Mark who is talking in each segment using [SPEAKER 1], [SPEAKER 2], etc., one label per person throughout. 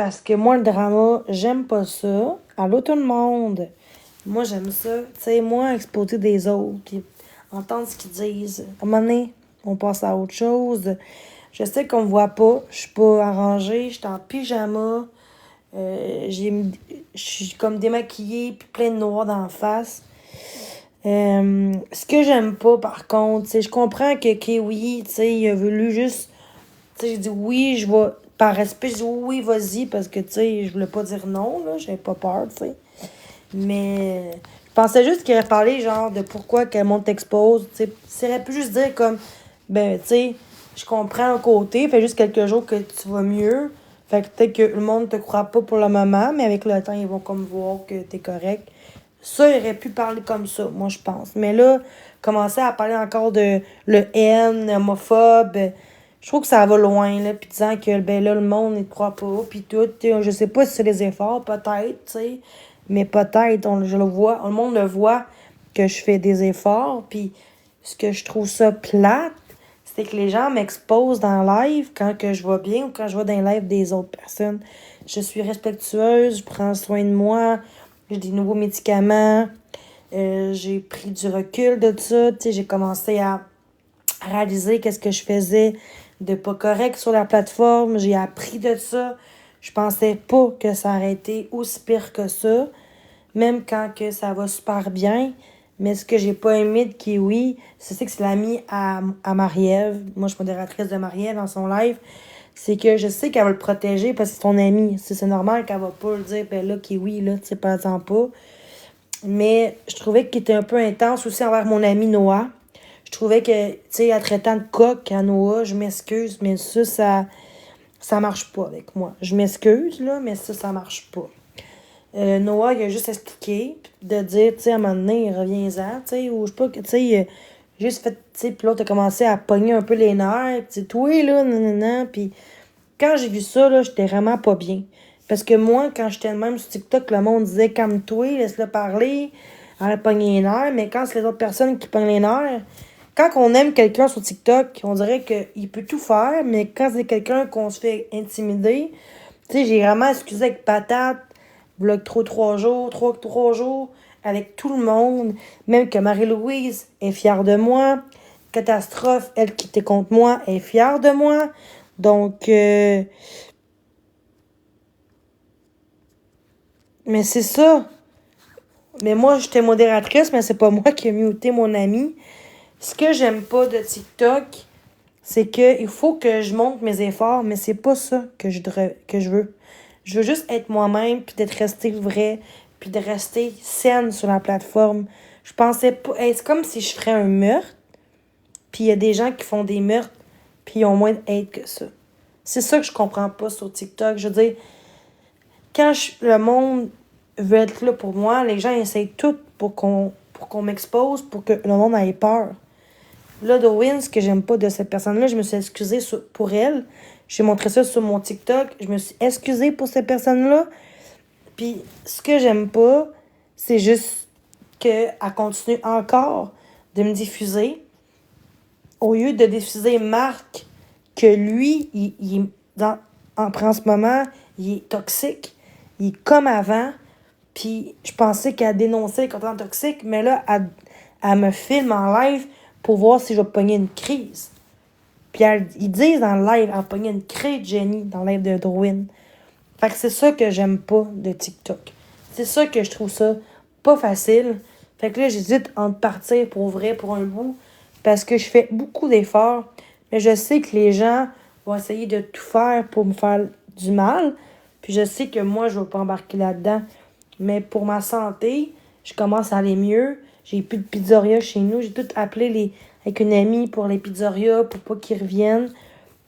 [SPEAKER 1] Parce que moi, le drama, j'aime pas ça. Allô tout le monde. Moi, j'aime ça. Tu sais, moi, exposer des autres, puis entendre ce qu'ils disent. À un moment donné, on passe à autre chose. Je sais qu'on me voit pas. Je suis pas arrangée. Je suis en pyjama. J'ai, je suis comme démaquillée, puis plein de noir dans la face. Ce que j'aime pas, par contre, je comprends que Kiwi, il a voulu juste. J'ai dit oui, je vais. Par respect, j'ai dit oui, vas-y, parce que, je voulais pas dire non, là. J'avais pas peur, tu sais. Mais je pensais juste qu'il aurait parlé, genre, de pourquoi que le monde t'expose, tu sais. Ça aurait pu juste dire comme, ben, tu sais, je comprends un côté, fait juste quelques jours que tu vas mieux. Fait que peut-être que le monde te croit pas pour le moment, mais avec le temps, ils vont comme voir que t'es correct. Ça, il aurait pu parler comme ça, moi, je pense. Mais là, commencer à parler encore de le haine, homophobe, je trouve que ça va loin, là. Puis disant que, ben là, le monde, il te croit pas, puis tout. Je sais pas si c'est les efforts, peut-être, tu sais. Mais peut-être, je le vois, le monde le voit que je fais des efforts. Puis ce que je trouve ça plate, c'est que les gens m'exposent dans le live quand que je vais bien ou quand je vais dans le live des autres personnes. Je suis respectueuse, je prends soin de moi, j'ai des nouveaux médicaments, j'ai pris du recul de ça, tu sais, j'ai commencé à réaliser qu'est-ce que je faisais de pas correct sur la plateforme, j'ai appris de ça. Je pensais pas que ça aurait été aussi pire que ça, même quand que ça va super bien. Mais ce que j'ai pas aimé de Kiwi, c'est que c'est l'ami à Marie-Ève. Moi, je suis modératrice de Marie-Ève dans son live. C'est que je sais qu'elle va le protéger parce que c'est son ami. C'est normal qu'elle va pas le dire, ben là, Kiwi, là, tu sais, pas attends pas. Mais je trouvais qu'il était un peu intense aussi envers mon ami Noah. Je trouvais que, tu sais, elle traitant de coq à Noah, je m'excuse, mais ça marche pas avec moi. Je m'excuse, là, mais ça marche pas. Noah, il a juste expliqué, de dire, tu sais, à un moment donné, reviens-en, tu sais, ou je sais pas, tu sais, juste fait, tu sais, puis l'autre a commencé à pogner un peu les nerfs, tu sais, toi, là, nanana, puis quand j'ai vu ça, là, j'étais vraiment pas bien. Parce que moi, quand j'étais même sur TikTok, le monde disait, calme-toi, laisse-le parler, elle pogner les nerfs, mais quand c'est les autres personnes qui pognent les nerfs, quand on aime quelqu'un sur TikTok, on dirait qu'il peut tout faire, mais quand c'est quelqu'un qu'on se fait intimider, tu sais, j'ai vraiment excusé avec patate, vlog trop 3 jours, trois jours, avec tout le monde, même que Marie-Louise est fière de moi. Catastrophe, elle qui était contre moi, est fière de moi. Donc, mais c'est ça. Mais moi, j'étais modératrice, mais c'est pas moi qui ai muté mon ami. Ce que j'aime pas de TikTok, c'est que il faut que je montre mes efforts, mais c'est pas ça que je veux. Je veux juste être moi-même, puis d'être resté vrai, puis de rester saine sur la plateforme. Je pensais pas. Hey, c'est comme si je ferais un meurtre, puis il y a des gens qui font des meurtres, puis ils ont moins de hate que ça. C'est ça que je comprends pas sur TikTok. Je veux dire, quand le monde veut être là pour moi, les gens essayent tout pour qu'on m'expose, pour que le monde ait peur. Là, Dowin, ce que j'aime pas de cette personne-là, je me suis excusée pour elle. J'ai montré ça sur mon TikTok. Je me suis excusée pour cette personne-là. Puis, ce que j'aime pas, c'est juste qu'elle continue encore de me diffuser. Au lieu de diffuser Marc, que lui, en ce moment, il est toxique. Il est comme avant. Puis, je pensais qu'elle dénonçait les contenus toxiques, mais là, elle me filme en live pour voir si je vais pogner une crise. Puis ils disent dans le live, elle a pogné une crise de génie dans le live de Drowin. Fait que c'est ça que j'aime pas de TikTok. C'est ça que je trouve ça pas facile. Fait que là, j'hésite entre partir pour vrai, pour un bout, parce que je fais beaucoup d'efforts, mais je sais que les gens vont essayer de tout faire pour me faire du mal. Puis je sais que moi, je ne vais pas embarquer là-dedans. Mais pour ma santé, je commence à aller mieux. J'ai plus de pizzeria chez nous. J'ai tout appelé avec une amie pour les pizzerias pour pas qu'ils reviennent.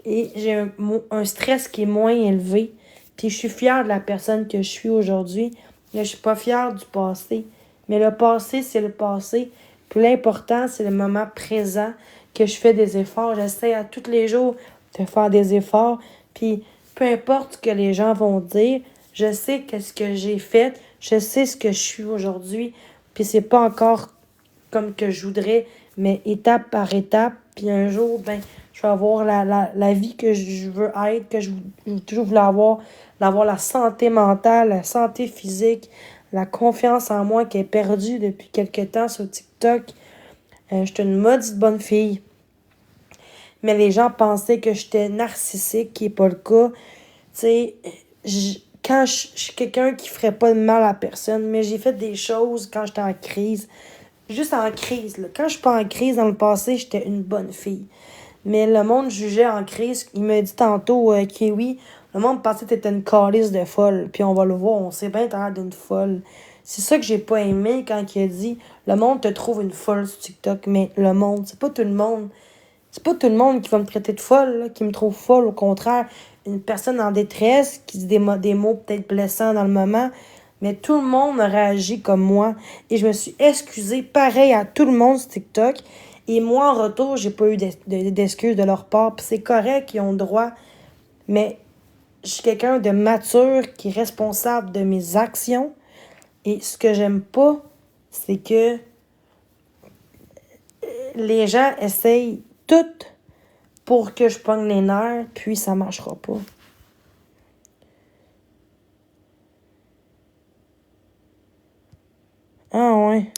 [SPEAKER 1] Et j'ai un stress qui est moins élevé. Puis je suis fière de la personne que je suis aujourd'hui. Là, je suis pas fière du passé. Mais le passé, c'est le passé. Puis l'important, c'est le moment présent que je fais des efforts. J'essaie à tous les jours de faire des efforts. Puis peu importe ce que les gens vont dire, je sais qu'est-ce que j'ai fait. Je sais ce que je suis aujourd'hui. Puis c'est pas encore comme que je voudrais, mais étape par étape. Puis un jour, ben, Je veux avoir la vie que je veux être, que j'ai toujours voulu avoir. D'avoir la santé mentale, la santé physique, la confiance en moi qui est perdue depuis quelque temps sur TikTok. J'étais une maudite bonne fille. Mais les gens pensaient que j'étais narcissique, qui n'est pas le cas. Tu sais, quand je suis quelqu'un qui ferait pas de mal à personne, mais j'ai fait des choses quand j'étais en crise. Juste en crise, là. Quand je suis pas en crise dans le passé, j'étais une bonne fille. Mais le monde jugeait en crise. Il m'a dit tantôt, Kiwi, le monde pensait que t'étais une calice de folle. Puis on va le voir, on sait bien t'as l'air d'une folle. C'est ça que j'ai pas aimé quand il a dit, le monde te trouve une folle sur TikTok. Mais le monde, c'est pas tout le monde. C'est pas tout le monde qui va me traiter de folle, là, qui me trouve folle. Au contraire, une personne en détresse qui dit des mots peut-être blessants dans le moment. Mais tout le monde a réagi comme moi. Et je me suis excusée pareil à tout le monde sur TikTok. Et moi, en retour, j'ai pas eu d'excuses de leur part. Puis c'est correct, ils ont le droit. Mais je suis quelqu'un de mature qui est responsable de mes actions. Et ce que j'aime pas, c'est que les gens essayent tout pour que je pogne les nerfs, puis ça marchera pas. Ah ouais.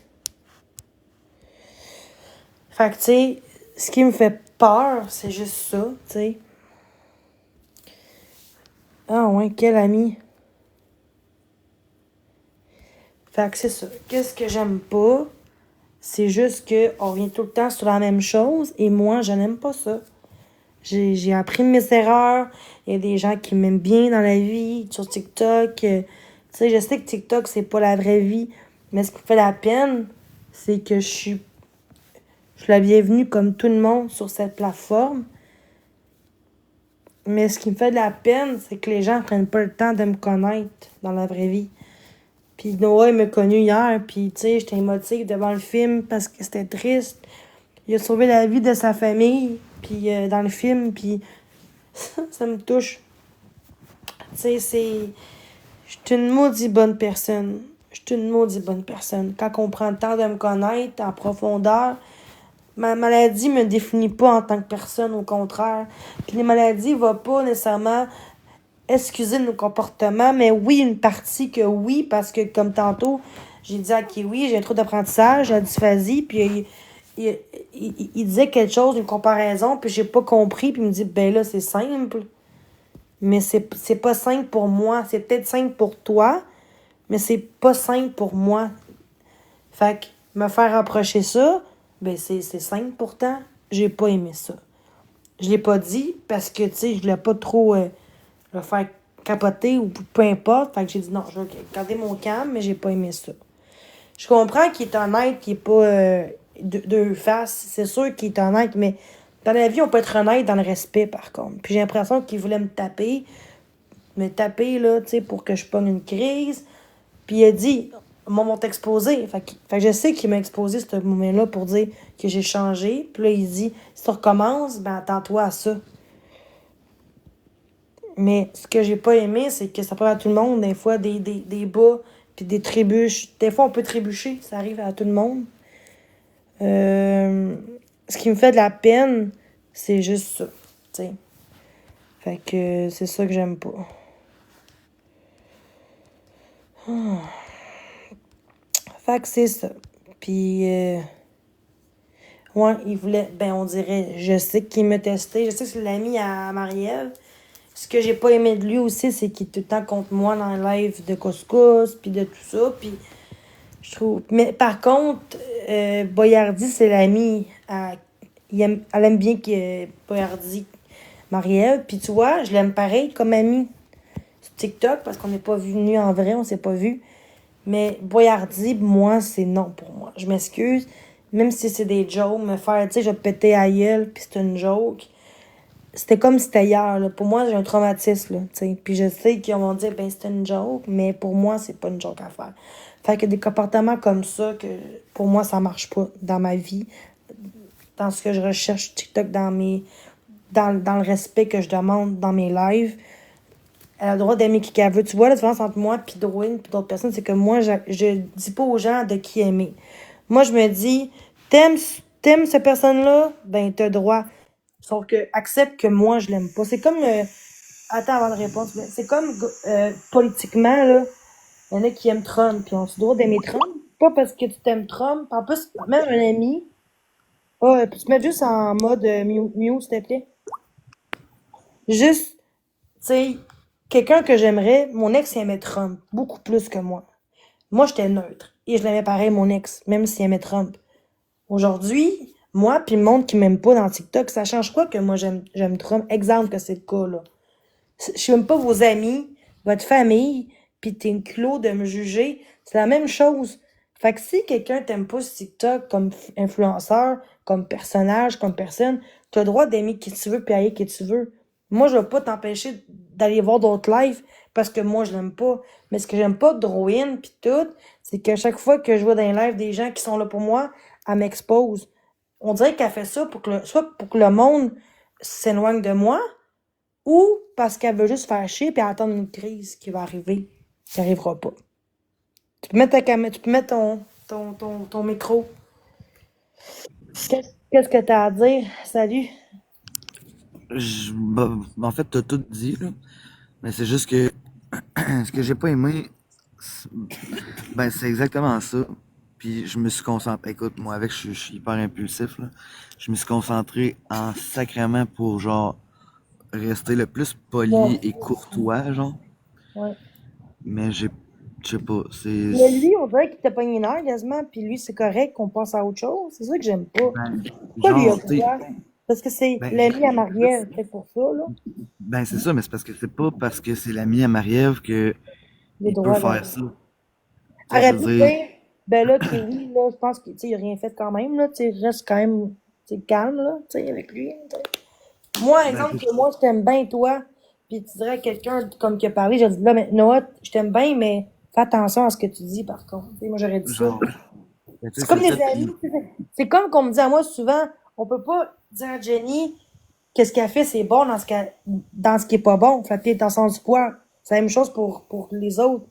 [SPEAKER 1] Fait que, tu sais, ce qui me fait peur, c'est juste ça, tu sais. Ah ouais, quel ami. Fait que c'est ça. Qu'est-ce que j'aime pas? C'est juste qu'on revient tout le temps sur la même chose et moi, je n'aime pas ça. J'ai appris de mes erreurs. Il y a des gens qui m'aiment bien dans la vie, sur TikTok. Tu sais, je sais que TikTok, c'est pas la vraie vie. Mais ce qui me fait la peine, c'est que je suis la bienvenue comme tout le monde sur cette plateforme. Mais ce qui me fait de la peine, c'est que les gens prennent pas le temps de me connaître dans la vraie vie. Puis Noah, il m'a connu hier, puis tu sais, j'étais émotive devant le film parce que c'était triste. Il a sauvé la vie de sa famille, puis dans le film, puis ça me touche. Tu sais, je suis une maudite bonne personne. Je suis une maudite bonne personne. Quand on prend le temps de me connaître en profondeur, ma maladie me définit pas en tant que personne, au contraire. Puis les maladies ne vont pas nécessairement excuser nos comportements, mais oui, une partie que oui, parce que comme tantôt, j'ai dit à Kiwi, j'ai un trouble d'apprentissage, j'ai la dysphasie, puis il disait quelque chose, une comparaison, puis j'ai pas compris, puis il me dit, ben là, c'est simple, mais c'est pas simple pour moi, c'est peut-être simple pour toi, mais c'est pas simple pour moi. Fait que me faire approcher ça, ben c'est simple pourtant, j'ai pas aimé ça. Je l'ai pas dit parce que, tu sais, je voulais pas trop le faire capoter ou peu importe. Fait que j'ai dit non, je vais garder mon calme, mais j'ai pas aimé ça. Je comprends qu'il est honnête, qu'il est pas deux faces. C'est sûr qu'il est honnête, mais dans la vie, on peut être honnête dans le respect, par contre. Puis j'ai l'impression qu'il voulait me taper, là, tu sais, pour que je pogne une crise. Puis il a dit, moi, m'ont exposé. Fait que je sais qu'il m'a exposé ce moment-là pour dire que j'ai changé. Puis là, il dit, si tu recommences, ben attends-toi à ça. Mais ce que j'ai pas aimé, c'est que ça peut à tout le monde, des fois, des bas, puis des trébuches. Des fois, on peut trébucher, ça arrive à tout le monde. Ce qui me fait de la peine, c'est juste ça, tu sais. Fait que c'est ça que j'aime pas. Fait que c'est ça. Puis, ouais, il voulait, ben on dirait, je sais qu'il m'a testé, je sais que c'est l'ami à Marie-Ève. Ce que j'ai pas aimé de lui aussi, c'est qu'il est tout le temps contre moi dans le live de couscous, puis de tout ça, puis je trouve... Mais par contre, Boyardi, c'est l'ami. Elle aime bien que Boyardi, Marie-Ève, puis tu vois, je l'aime pareil comme ami sur TikTok, parce qu'on n'est pas venu en vrai, on s'est pas vu. Mais Boyardi, moi, c'est non pour moi. Je m'excuse, même si c'est des jokes, me faire, tu sais, je vais péter à gueule, puis c'est une joke. C'était comme si c'était hier, là. Pour moi, j'ai un traumatisme, là, tu sais. Puis je sais qu'ils vont dire, ben, c'était une joke, mais pour moi, c'est pas une joke à faire. Fait que des comportements comme ça, que pour moi, ça marche pas dans ma vie, dans ce que je recherche TikTok, dans le respect que je demande dans mes lives. Elle a le droit d'aimer qui qu'elle veut. Tu vois, la différence entre moi et Dwayne et d'autres personnes, c'est que moi, je dis pas aux gens de qui aimer. Moi, je me dis, t'aimes cette personne-là? Ben, t'as le droit. Sauf que accepte que moi, je l'aime pas. C'est comme... attends avant de répondre. C'est comme politiquement, là, il y en a qui aiment Trump, puis on se doit d'aimer Trump. Pas parce que tu t'aimes Trump. En plus, même un ami, tu te mets juste en mode mute, s'il te plaît. Juste, tu sais, quelqu'un que j'aimerais, mon ex, il aimait Trump, beaucoup plus que moi. Moi, j'étais neutre. Et je l'aimais pareil, mon ex, même s'il aimait Trump. Aujourd'hui, moi, puis le monde qui m'aime pas dans TikTok, ça change quoi que moi, j'aime Trump? Exemple que c'est le cas, là. Je suis même pas vos amis, votre famille, pis t'es une culot de me juger. C'est la même chose. Fait que si quelqu'un t'aime pas sur TikTok comme influenceur, comme personnage, comme personne, t'as le droit d'aimer qui tu veux pis haïr qui tu veux. Moi, je vais pas t'empêcher d'aller voir d'autres lives parce que moi, je l'aime pas. Mais ce que j'aime pas de Drouin pis tout, c'est qu'à chaque fois que je vois dans les lives des gens qui sont là pour moi, elle m'expose. On dirait qu'elle fait ça pour que soit pour que le monde s'éloigne de moi, ou parce qu'elle veut juste faire chier puis attendre une crise qui va arriver, qui arrivera pas. Tu peux mettre ta caméra, tu peux mettre ton micro. Qu'est-ce que t'as à dire? Salut.
[SPEAKER 2] En fait, t'as tout dit, là. Mais c'est juste que ce que j'ai pas aimé, c'est- c'est exactement ça. Puis je me suis concentré. Écoute, moi, je suis hyper impulsif, là. Je me suis concentré en sacrement pour, genre, rester le plus
[SPEAKER 1] Bon,
[SPEAKER 2] poli et courtois, genre.
[SPEAKER 1] ouais.
[SPEAKER 2] Mais je sais pas, c'est.
[SPEAKER 1] Mais lui, on dirait qu'il t'a pogné une heure quasiment, puis lui, c'est correct qu'on passe à autre chose. C'est ça que j'aime pas.
[SPEAKER 2] Ben,
[SPEAKER 1] Pourquoi lui a
[SPEAKER 2] genre,
[SPEAKER 1] le
[SPEAKER 2] tu sais,
[SPEAKER 1] droit? Parce que c'est
[SPEAKER 2] ben,
[SPEAKER 1] l'ami à
[SPEAKER 2] je sais pas
[SPEAKER 1] Marie-Ève, c'est pour ça, là.
[SPEAKER 2] c'est ça, mais c'est parce que c'est pas parce que c'est l'ami à Marie-Ève que
[SPEAKER 1] Les
[SPEAKER 2] il peut
[SPEAKER 1] droits
[SPEAKER 2] faire
[SPEAKER 1] là.
[SPEAKER 2] ça. Tu sais, je
[SPEAKER 1] Aurait pu
[SPEAKER 2] veux dire,
[SPEAKER 1] dire, ben là, Kiwi, là, je pense qu'il a rien fait quand même, là, tu sais, reste quand même, tu sais, calme, là, tu sais, avec lui. Tu sais. Moi,
[SPEAKER 2] ben,
[SPEAKER 1] exemple, que moi, je t'aime bien, toi, puis tu dirais à quelqu'un comme qui a parlé, j'ai dit, là, mais Noah, je t'aime bien, mais fais attention à ce que tu dis, par contre. Tu sais, moi, j'aurais dit ça.
[SPEAKER 2] genre, tu sais,
[SPEAKER 1] C'est comme
[SPEAKER 2] c'est
[SPEAKER 1] des
[SPEAKER 2] ça,
[SPEAKER 1] amis,
[SPEAKER 2] puis
[SPEAKER 1] tu sais, c'est comme qu'on me dit à moi souvent, on peut pas dire à Jenny qu'est-ce qu'elle fait, c'est bon dans ce qui est pas bon. Fait que t'es dans le sens du poids. C'est la même chose pour les autres.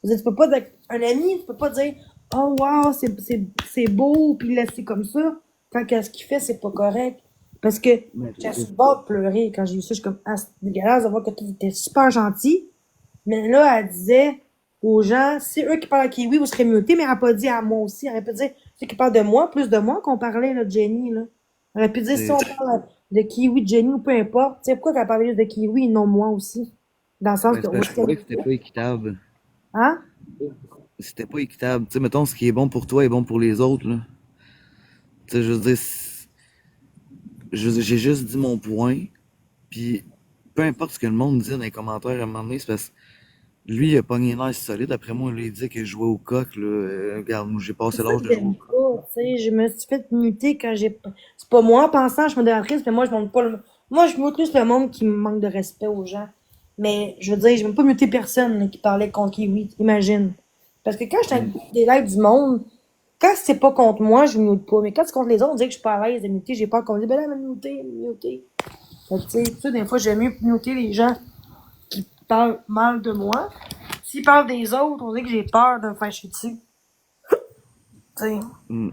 [SPEAKER 1] Je veux dire, tu peux pas, un ami, tu peux pas dire, oh wow, c'est beau, puis laisser comme ça, quand ce qu'il fait, c'est pas correct. Parce que
[SPEAKER 2] ben,
[SPEAKER 1] j'ai
[SPEAKER 2] c'est
[SPEAKER 1] sur le bord de pleurer quand j'ai vu ça. Je suis comme, ah, c'est dégueulasse de voir que tu étais super gentil. Mais là, elle disait aux gens, c'est eux qui parlent à Kiwi, vous serez mutés, mais elle n'a pas dit à moi aussi. Elle aurait pu dire, ceux qui parlent de moi, plus de moi qu'on parlait, là, de Jenny, là. Elle aurait pu dire, si
[SPEAKER 2] c'est-
[SPEAKER 1] on parle de Kiwi, de Jenny, ou peu importe, tu sais, pourquoi qu'elle parlait juste de Kiwi et non moi aussi? Dans le sens que,
[SPEAKER 2] c'est parce
[SPEAKER 1] où
[SPEAKER 2] que je
[SPEAKER 1] est-ce qu'elle
[SPEAKER 2] trouvais que
[SPEAKER 1] était?
[SPEAKER 2] c'était pas équitable.
[SPEAKER 1] Hein?
[SPEAKER 2] C'était pas équitable. Tu sais, mettons, ce qui est bon pour toi est bon pour les autres, là. Tu sais, je veux dire, j'ai juste dit mon point, puis peu importe ce que le monde dit dans les commentaires à un moment donné, c'est parce que lui, il a pogné une air solide. Après moi, lui, il dit que je jouais au coq, là. Regarde, moi, j'ai
[SPEAKER 1] C'est
[SPEAKER 2] passé
[SPEAKER 1] ça
[SPEAKER 2] l'âge
[SPEAKER 1] que
[SPEAKER 2] de jouer au
[SPEAKER 1] j'aime
[SPEAKER 2] coq.
[SPEAKER 1] pas, tu sais. Je me suis fait muter quand j'ai. C'est pas moi en pensant, je suis modératrice, mais moi, je montre pas le. Moi, je mute plus le monde qui manque de respect aux gens. Mais je veux dire, je vais même pas muter personne là, qui parlait contre Kiwi, imagine. Parce que quand je
[SPEAKER 2] Mm.
[SPEAKER 1] des lives du monde, quand c'est pas contre moi, je mute pas. Mais quand c'est contre les autres, on dit que je suis pas à l'aise de muter, j'ai peur qu'on me dise, ben là, elle m'a muté, elle m'a muté. Fait que, tu sais, ça, des fois, j'aime mieux muter les gens qui parlent mal de moi. S'ils parlent des autres, on dit que j'ai peur de me faire chier dessus. Tu sais.
[SPEAKER 2] Mm.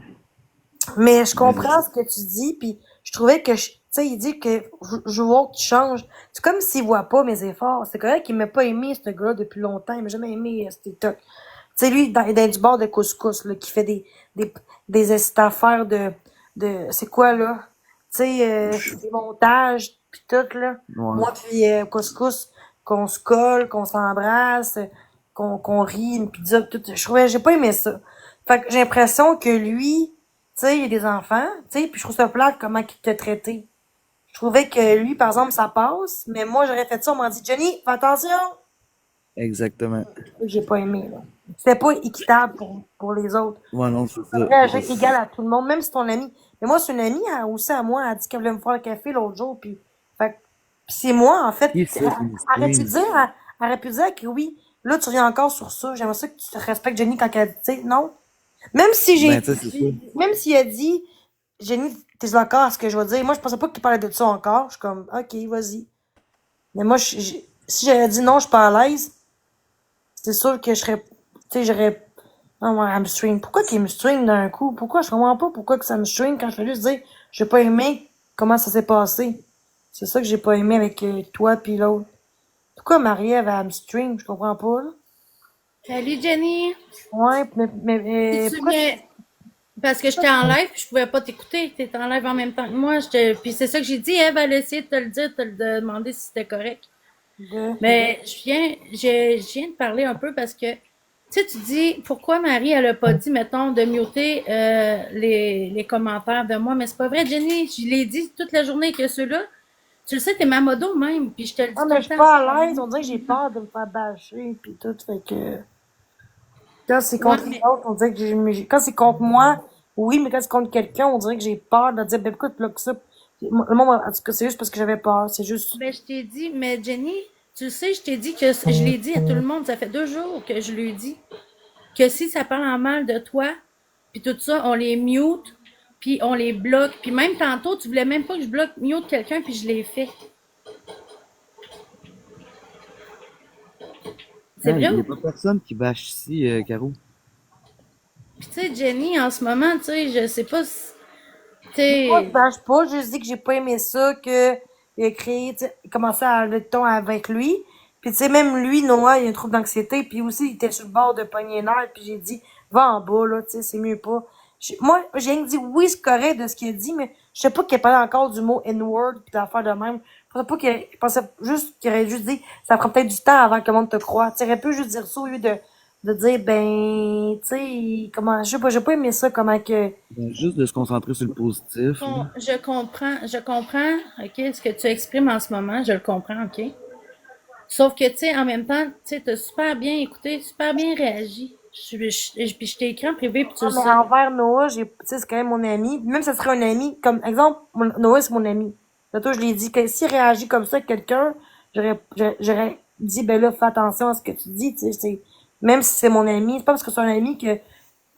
[SPEAKER 1] Mais je
[SPEAKER 2] Mais c'est
[SPEAKER 1] comprends ce que tu dis, puis je trouvais que, tu sais, il dit que je vois qu'il change. C'est comme s'il voit pas mes efforts. C'est correct qu'il m'a pas aimé, ce gars, depuis longtemps. Il m'a jamais aimé, ce TikTok. Tu sais, lui, dans du bord de couscous, là, qui fait des, des affaires c'est quoi, là? Tu sais,
[SPEAKER 2] je-
[SPEAKER 1] des montages, puis tout, là.
[SPEAKER 2] ouais.
[SPEAKER 1] Moi, puis couscous, qu'on se colle, qu'on s'embrasse, qu'on rit, une pizza, tout. J'ai pas aimé ça. Fait que j'ai l'impression que lui, tu sais, il y a des enfants, tu sais, puis je trouve ça plate comment il t'a traité. Je trouvais que lui, par exemple, ça passe, mais moi, j'aurais fait ça, on m'a dit, Johnny, fais attention!
[SPEAKER 2] Exactement.
[SPEAKER 1] C'est ça que j'ai pas aimé, là. C'était pas équitable pour les autres.
[SPEAKER 2] Ouais, non, c'est
[SPEAKER 1] Ça
[SPEAKER 2] ça.
[SPEAKER 1] devrait agir égal à tout le monde, même si ton ami. Mais moi, c'est une amie, elle, aussi à moi, elle a dit qu'elle voulait me faire un café l'autre jour, fait puis c'est moi, en fait,
[SPEAKER 2] Qui ça qui me stream?
[SPEAKER 1] elle aurait pu dire que oui, là, tu reviens encore sur ça, j'aimerais ça que tu respectes Jenny quand elle dit, tu sais, non. Même si
[SPEAKER 2] Ben, tu sais, c'est ça.
[SPEAKER 1] même s'il a dit, Jenny, t'es d'accord à ce que je vais dire, moi, je pensais pas que tu parlais de ça encore, je suis comme, ok, vas-y. Mais moi, si j'avais dit non, je suis pas à l'aise, c'est sûr que je serais, tu sais, j'aurais, non, moi, elle me string. Pourquoi qu'il me string d'un coup? Pourquoi? Je comprends pas pourquoi que ça me string quand je fais juste dire, j'ai pas aimé comment ça s'est passé. C'est ça que j'ai pas aimé avec toi pis l'autre. Pourquoi Marie-Ève elle me stream? Je comprends pas, là.
[SPEAKER 3] Salut Jenny!
[SPEAKER 1] Ouais,
[SPEAKER 3] Tu
[SPEAKER 1] pourquoi
[SPEAKER 3] mais parce que j'étais en live, puis je pouvais pas t'écouter, t'étais en live en même temps que moi, puis c'est ça que j'ai dit, Eve, elle a essayé de te le dire, de te le demander si c'était correct.
[SPEAKER 1] de...
[SPEAKER 3] Mais je viens de parler un peu parce que, tu sais, tu dis, pourquoi Marie, elle a pas dit, mettons, de muter les commentaires de moi, mais c'est pas vrai, Jenny, je l'ai dit toute la journée que ceux-là, tu le sais, t'es ma modo même, puis je te le
[SPEAKER 1] Ah,
[SPEAKER 3] dis tout
[SPEAKER 1] mais
[SPEAKER 3] le
[SPEAKER 1] je suis
[SPEAKER 3] temps.
[SPEAKER 1] pas à l'aise. On dirait que j'ai peur de me faire bâcher pis tout, fait que... Quand c'est
[SPEAKER 3] Ouais,
[SPEAKER 1] contre les
[SPEAKER 3] mais
[SPEAKER 1] autres, on dirait que quand c'est contre moi, oui, mais quand c'est contre quelqu'un, on dirait que j'ai peur de dire, ben, pourquoi tu bloques ça? Le monde, en tout cas, c'est juste parce que j'avais peur. C'est juste...
[SPEAKER 3] ben, je t'ai dit, mais Jenny, tu sais, je t'ai dit que je l'ai dit à tout le monde. Ça fait 2 jours que je lui ai dit que si ça parle en mal de toi, puis tout ça, on les mute, puis on les bloque. Puis même tantôt, tu voulais même pas que je bloque mute quelqu'un, puis je l'ai fait. C'est
[SPEAKER 2] Hein,
[SPEAKER 3] vrai
[SPEAKER 2] il n'y a
[SPEAKER 3] ou?
[SPEAKER 2] pas personne qui bâche ici, Caro.
[SPEAKER 3] Puis tu sais, Jenny, en ce moment, tu sais, je sais pas si... Tu
[SPEAKER 1] Moi, je
[SPEAKER 3] sais...
[SPEAKER 1] bâche pas, je juste dis que j'ai pas aimé ça, que il a créé, tu sais, il commençait à lever le ton avec lui. Puis tu sais, même lui, Noah, il a un trouble d'anxiété, puis aussi, il était sur le bord de pogner les nerfs, puis j'ai dit, va en bas, là, tu sais, c'est mieux pas. Moi, j'ai rien dit, oui, c'est correct de ce qu'il a dit, mais je sais pas qu'il parlait encore du mot N-word, pis d'affaires de même. Je pensais juste qu'il aurait juste dit, ça prend peut-être du temps avant que le monde te croie. Tu aurais pu juste dire ça au lieu de dire, ben, tu sais, comment, je sais pas, j'ai pas aimé ça, comment que,
[SPEAKER 2] Ben, juste de se concentrer sur le positif, là.
[SPEAKER 3] Je comprends, ok, ce que tu exprimes en ce moment, je le comprends, ok. Sauf que, tu sais, en même temps, tu sais, t'as super bien écouté, super bien réagi. Puis je t'ai écrit en privé, puis tu
[SPEAKER 1] ah,
[SPEAKER 3] le
[SPEAKER 1] mais
[SPEAKER 3] sais.
[SPEAKER 1] envers Noah, tu sais, c'est quand même mon ami. Même si ça serait un ami, comme exemple, Noah, c'est mon ami. Tantôt, je lui ai dit que s'il réagit comme ça à quelqu'un, j'aurais dit, ben là, fais attention à ce que tu dis, tu sais, même si c'est mon ami, c'est pas parce que c'est un ami que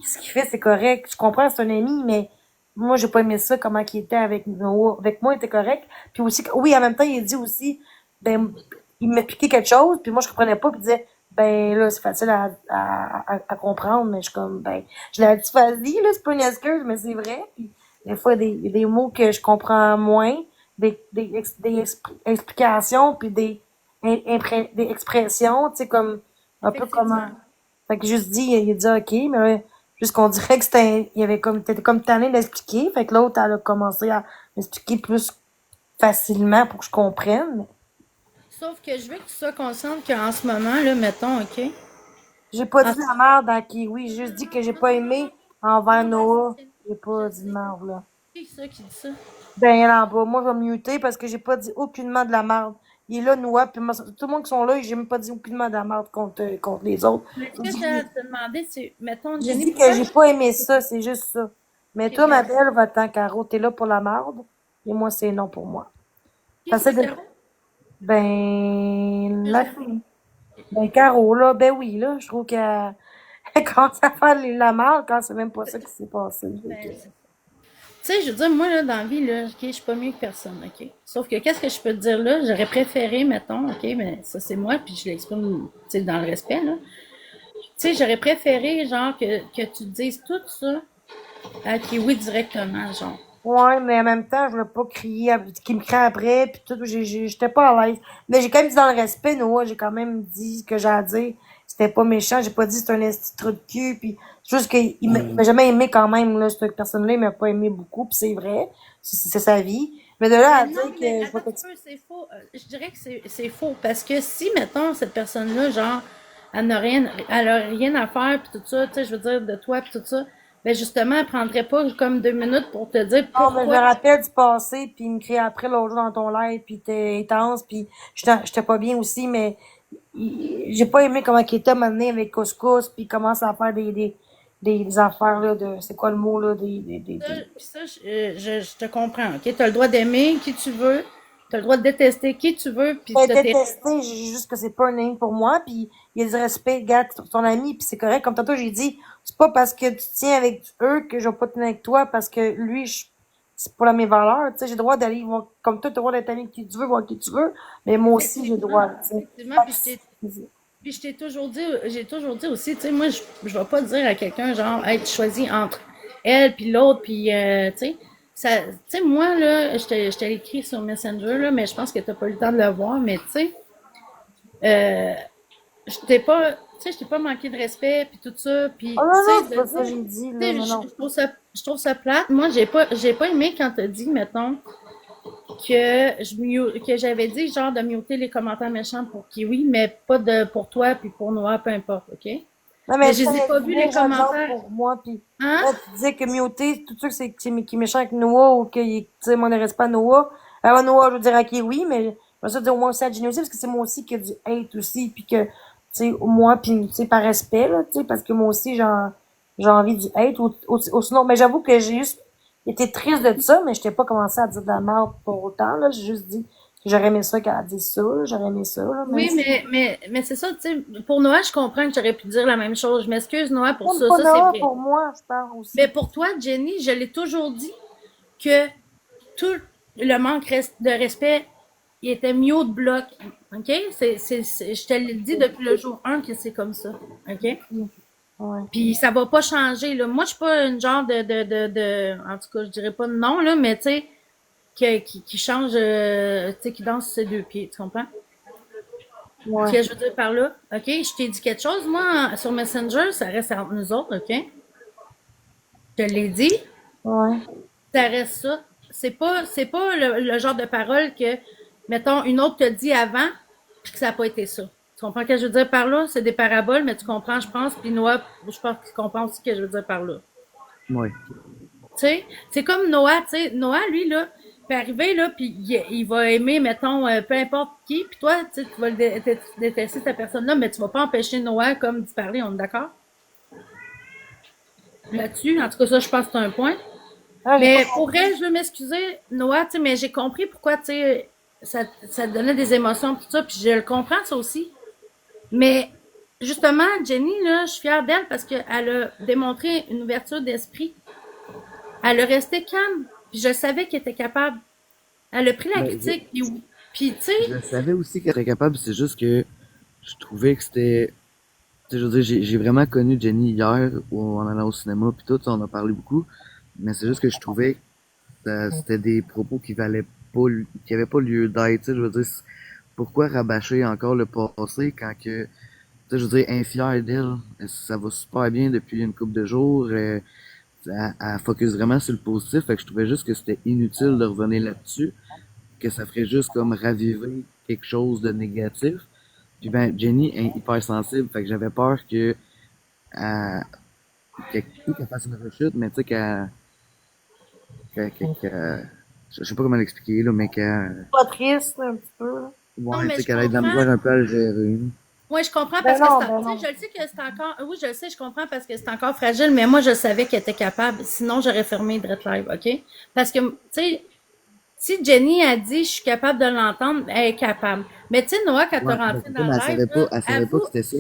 [SPEAKER 1] ce qu'il fait, c'est correct. Je comprends, c'est un ami, mais moi, j'ai pas aimé ça, comment il était avec Noah. Avec moi, il était correct. Puis aussi, oui, en même temps, il a dit aussi, ben, il m'expliquait quelque chose, puis moi, je comprenais pas, puis il disait, ben, là, c'est facile à comprendre, mais je suis comme, ben, je l'ai dit facile, là, c'est pas une excuse, mais c'est vrai. Puis, des fois, il y a des mots que je comprends moins, explications, puis des expressions, tu sais, comme, un peu comme,
[SPEAKER 3] Effectivement.
[SPEAKER 1] fait que juste dit, il a dit ok, mais juste qu'on dirait que il y avait comme, t'étais comme tanné d'expliquer. Fait que l'autre, elle a commencé à m'expliquer plus facilement pour que je comprenne.
[SPEAKER 3] Sauf que je veux que tu sois consciente qu'en ce moment, là, mettons, ok?
[SPEAKER 1] J'ai pas
[SPEAKER 3] En
[SPEAKER 1] dit de la merde à Kiwi, j'ai juste dit que j'ai pas aimé envers
[SPEAKER 3] non, je
[SPEAKER 1] Noah.
[SPEAKER 3] sais,
[SPEAKER 1] J'ai
[SPEAKER 3] je
[SPEAKER 1] pas dit de
[SPEAKER 3] sais.
[SPEAKER 1] merde, là.
[SPEAKER 3] Qui c'est ça qui dit ça?
[SPEAKER 1] Ben, elle en bas. Moi, je vais me muter parce que j'ai pas dit aucunement de la merde. Il est là, Noah, puis moi, tout le monde qui sont là, j'ai même pas dit aucunement de la merde contre les autres.
[SPEAKER 3] Mais ce
[SPEAKER 1] J'ai
[SPEAKER 3] que
[SPEAKER 1] dit,
[SPEAKER 3] j'ai à te demander, c'est, mettons,
[SPEAKER 1] j'ai
[SPEAKER 3] Jenny,
[SPEAKER 1] dit que
[SPEAKER 3] pourquoi?
[SPEAKER 1] j'ai pas aimé ça, c'est juste ça. Mais
[SPEAKER 3] Ok,
[SPEAKER 1] toi, ma
[SPEAKER 3] ben,
[SPEAKER 1] belle, va-t'en, Caro, t'es là pour la merde. Et moi, c'est non pour moi.
[SPEAKER 3] qui
[SPEAKER 1] T'essaies
[SPEAKER 3] ça,
[SPEAKER 1] de...
[SPEAKER 3] Caro?
[SPEAKER 1] Ben,
[SPEAKER 3] Que
[SPEAKER 1] la
[SPEAKER 3] j'ai-
[SPEAKER 1] fille. Ben, Caro, là, ben oui, là, je trouve qu'elle elle commence à faire la merde quand c'est même pas ça qui s'est passé. Fait que-
[SPEAKER 3] Ben, tu sais, je veux dire, moi, là, dans la vie, là, ok, je suis pas mieux que personne, ok? Sauf que, qu'est-ce que je peux te dire là? J'aurais préféré, mettons, ok, mais ça, c'est moi, puis je l'exprime, tu sais, dans le respect, là. Tu sais, j'aurais préféré, genre, que tu dises tout ça à Kiwi directement, genre.
[SPEAKER 1] Ouais, mais en même temps, je voulais pas crier, qu'il me crie après, puis tout, j'étais pas à l'aise. Mais j'ai quand même dit dans le respect, Noah, j'ai quand même dit ce que j'ai à dire. C'était pas méchant, j'ai pas dit c'est un esti de trou de cul, puis c'est juste il m'a jamais aimé quand même, là, cette personne-là, il m'a pas aimé beaucoup, puis c'est vrai, c'est sa vie. Mais de là
[SPEAKER 3] Mais
[SPEAKER 1] à dire
[SPEAKER 3] non,
[SPEAKER 1] que
[SPEAKER 3] mais
[SPEAKER 1] je
[SPEAKER 3] attends
[SPEAKER 1] vais
[SPEAKER 3] un petit
[SPEAKER 1] t'expliquer.
[SPEAKER 3] peu, c'est faux. Je dirais que c'est faux. Parce que si, mettons, cette personne-là, genre, elle a rien à faire, puis tout ça, tu sais, je veux dire, de toi, puis tout ça, ben justement, elle prendrait pas comme 2 minutes pour te dire
[SPEAKER 1] Non, mais je me
[SPEAKER 3] pourquoi.
[SPEAKER 1] rappelle du passé, puis il me crie après l'autre jour dans ton live, puis t'es intense, puis j'étais pas bien aussi, mais j'ai pas aimé comment il était maintenant avec Couscous, puis il commence à faire des affaires, là, de, c'est quoi le mot, là,
[SPEAKER 3] Puis ça, je te comprends, ok? T'as le droit d'aimer qui tu veux, t'as le droit de détester qui tu veux, puis
[SPEAKER 1] pas
[SPEAKER 3] t'as tes...
[SPEAKER 1] détesté, j'ai juste que c'est pas un ami pour moi, puis il y a du respect, gars, ton ami, puis c'est correct, comme tantôt j'ai dit, c'est pas parce que tu tiens avec eux que je vais pas tenir avec toi, parce que lui, c'est pour mes valeurs, tu sais, j'ai le droit d'aller voir, comme toi, tu as le droit d'être ami avec qui tu veux, voir qui tu veux, mais moi aussi, j'ai le
[SPEAKER 3] Effectivement,
[SPEAKER 1] droit, tu sais.
[SPEAKER 3] effectivement, puis je t'ai toujours dit, j'ai toujours dit aussi, tu sais, moi, je vais pas dire à quelqu'un, genre, hey, tu choisis entre elle puis l'autre, puis, tu sais, ça, tu sais, moi, là, je t'ai écrit sur Messenger, là, mais je pense que t'as pas eu le temps de le voir, mais tu sais, euh, je t'ai pas, tu sais, je t'ai pas manqué de respect, puis tout ça,
[SPEAKER 1] Oh
[SPEAKER 3] puis,
[SPEAKER 1] non,
[SPEAKER 3] tu
[SPEAKER 1] non,
[SPEAKER 3] sais,
[SPEAKER 1] c'est
[SPEAKER 3] de
[SPEAKER 1] pas ça que
[SPEAKER 3] dire,
[SPEAKER 1] j'ai dit,
[SPEAKER 3] tu
[SPEAKER 1] là,
[SPEAKER 3] sais,
[SPEAKER 1] non, non.
[SPEAKER 3] je trouve ça plate. Moi, j'ai pas aimé quand t'as dit, mettons, que j'avais dit, genre, de muter les commentaires méchants pour Kiwi, mais pas de, pour toi, puis pour Noah, peu importe, OK?
[SPEAKER 1] Non,
[SPEAKER 3] Mais
[SPEAKER 1] mais
[SPEAKER 3] je
[SPEAKER 1] tu
[SPEAKER 3] les ai
[SPEAKER 1] t'avais
[SPEAKER 3] pas
[SPEAKER 1] dit
[SPEAKER 3] vus, les
[SPEAKER 1] déjà exemple
[SPEAKER 3] commentaires.
[SPEAKER 1] pour moi, puis
[SPEAKER 3] Hein?
[SPEAKER 1] là, tu disais que Mioté, tout ça, que qui est méchant avec Noah, ou qu'il est, tu sais, moi, ne reste pas à Noah. Alors, Noah, je veux dire, ok, oui, mais je vais ça dire au moins aussi à Jenny aussi, parce que c'est moi aussi qui a du hate aussi, puis que, tu sais, moi, puis, tu sais, par respect, là, tu sais, parce que moi aussi, j'ai envie du hate, ou sinon, mais j'avoue que j'ai juste été triste de ça, mais je t'ai pas commencé à dire de la merde pour autant, là, j'ai juste dit que j'aurais aimé ça qu'elle a dit ça, là, j'aurais aimé ça, là, même
[SPEAKER 3] Oui,
[SPEAKER 1] si,
[SPEAKER 3] mais c'est ça, tu sais, pour Noah, je comprends que j'aurais pu dire la même chose. Je m'excuse, Noah, pour
[SPEAKER 1] même
[SPEAKER 3] ça.
[SPEAKER 1] pas
[SPEAKER 3] Ça, c'est
[SPEAKER 1] Noah
[SPEAKER 3] vrai.
[SPEAKER 1] pour moi, je parle
[SPEAKER 3] Mais
[SPEAKER 1] aussi.
[SPEAKER 3] pour toi, Jenny, je l'ai toujours dit que tout le manque de respect, il était mieux de bloc. OK? Je te l'ai dit depuis le jour 1 que c'est comme ça. OK?
[SPEAKER 1] Ouais.
[SPEAKER 3] Puis ça va pas changer, là. Moi, je suis pas une genre en tout cas, je dirais pas de non, là, mais tu sais, qui change, tu sais, qui danse ses deux pieds. Tu comprends? Ce
[SPEAKER 1] Ouais.
[SPEAKER 3] que je veux dire par là, OK, je t'ai dit quelque chose, moi, sur Messenger, ça reste entre nous autres, OK? Je te l'ai dit,
[SPEAKER 1] Ouais.
[SPEAKER 3] ça reste ça. C'est pas le genre de parole que, mettons, une autre te dit avant, puis que ça n'a pas été ça. Tu comprends ce que je veux dire par là? C'est des paraboles, mais tu comprends, je pense, puis Noah, je pense qu'il comprend aussi ce que je veux dire par là.
[SPEAKER 2] Oui.
[SPEAKER 3] Tu sais, c'est comme Noah, tu sais, Noah, lui, là, peut arriver, là, puis il va aimer, mettons, peu importe qui, puis toi, tu sais, tu vas détester cette personne-là, mais tu vas pas empêcher Noah, comme d'y parler, on est d'accord? Là-dessus, en tout cas, ça, je pense que c'est un point.
[SPEAKER 1] Ah, j'ai pas
[SPEAKER 3] Mais pour
[SPEAKER 1] compris.
[SPEAKER 3] elle, je veux m'excuser, Noah, tu sais, mais j'ai compris pourquoi, tu sais, ça te donnait des émotions, tout ça, puis je le comprends, ça aussi. Mais, justement, Jenny, là, je suis fière d'elle parce qu'elle a démontré une ouverture d'esprit. Elle a resté calme, puis je savais qu'elle était capable. Elle a pris la
[SPEAKER 2] Ben,
[SPEAKER 3] critique, puis tu
[SPEAKER 2] je
[SPEAKER 3] sais,
[SPEAKER 2] savais aussi qu'elle était capable, c'est juste que je trouvais que c'était. Tu sais, je veux dire, j'ai vraiment connu Jenny hier en allant au cinéma, puis tout, on a parlé beaucoup, mais c'est juste que je trouvais que c'était des propos qui valaient pas, qui avaient pas lieu d'être. Tu sais, je veux dire, pourquoi rabâcher encore le passé quand que, tu sais, je veux dire, infière d'elle, ça va super bien depuis une couple de jours, elle focus vraiment sur le positif, fait que je trouvais juste que c'était inutile de revenir là-dessus, que ça ferait juste comme raviver quelque chose de négatif. Puis ben, Jenny est hyper sensible, fait que j'avais peur que elle, qu'elle fasse une rechute, mais tu sais je sais pas comment l'expliquer là, mais qu'elle,
[SPEAKER 1] Pas triste, là, un petit peu, là.
[SPEAKER 3] non,
[SPEAKER 2] ouais, tu
[SPEAKER 3] mais
[SPEAKER 2] sais
[SPEAKER 3] je
[SPEAKER 2] qu'elle ait de la
[SPEAKER 3] comprends.
[SPEAKER 2] misère un peu à le gérer.
[SPEAKER 3] Oui, je comprends
[SPEAKER 1] Ben
[SPEAKER 3] parce que
[SPEAKER 1] non,
[SPEAKER 3] c'est,
[SPEAKER 1] ben
[SPEAKER 3] tu sais,
[SPEAKER 1] non.
[SPEAKER 3] je le sais que c'est encore, oui, je le sais, je comprends parce que c'est encore fragile, mais moi, je savais qu'elle était capable. Sinon, j'aurais fermé Direct Live, OK? Parce que, tu sais, si Jenny a dit, je suis capable de l'entendre, elle est capable. Mais tu sais, Noah, quand
[SPEAKER 2] Ouais,
[SPEAKER 3] t'as
[SPEAKER 2] ben
[SPEAKER 3] rentré
[SPEAKER 2] c'est ça,
[SPEAKER 3] dans
[SPEAKER 2] mais
[SPEAKER 3] le live, là,
[SPEAKER 2] elle savait pas que
[SPEAKER 3] avoue,
[SPEAKER 2] c'était ça.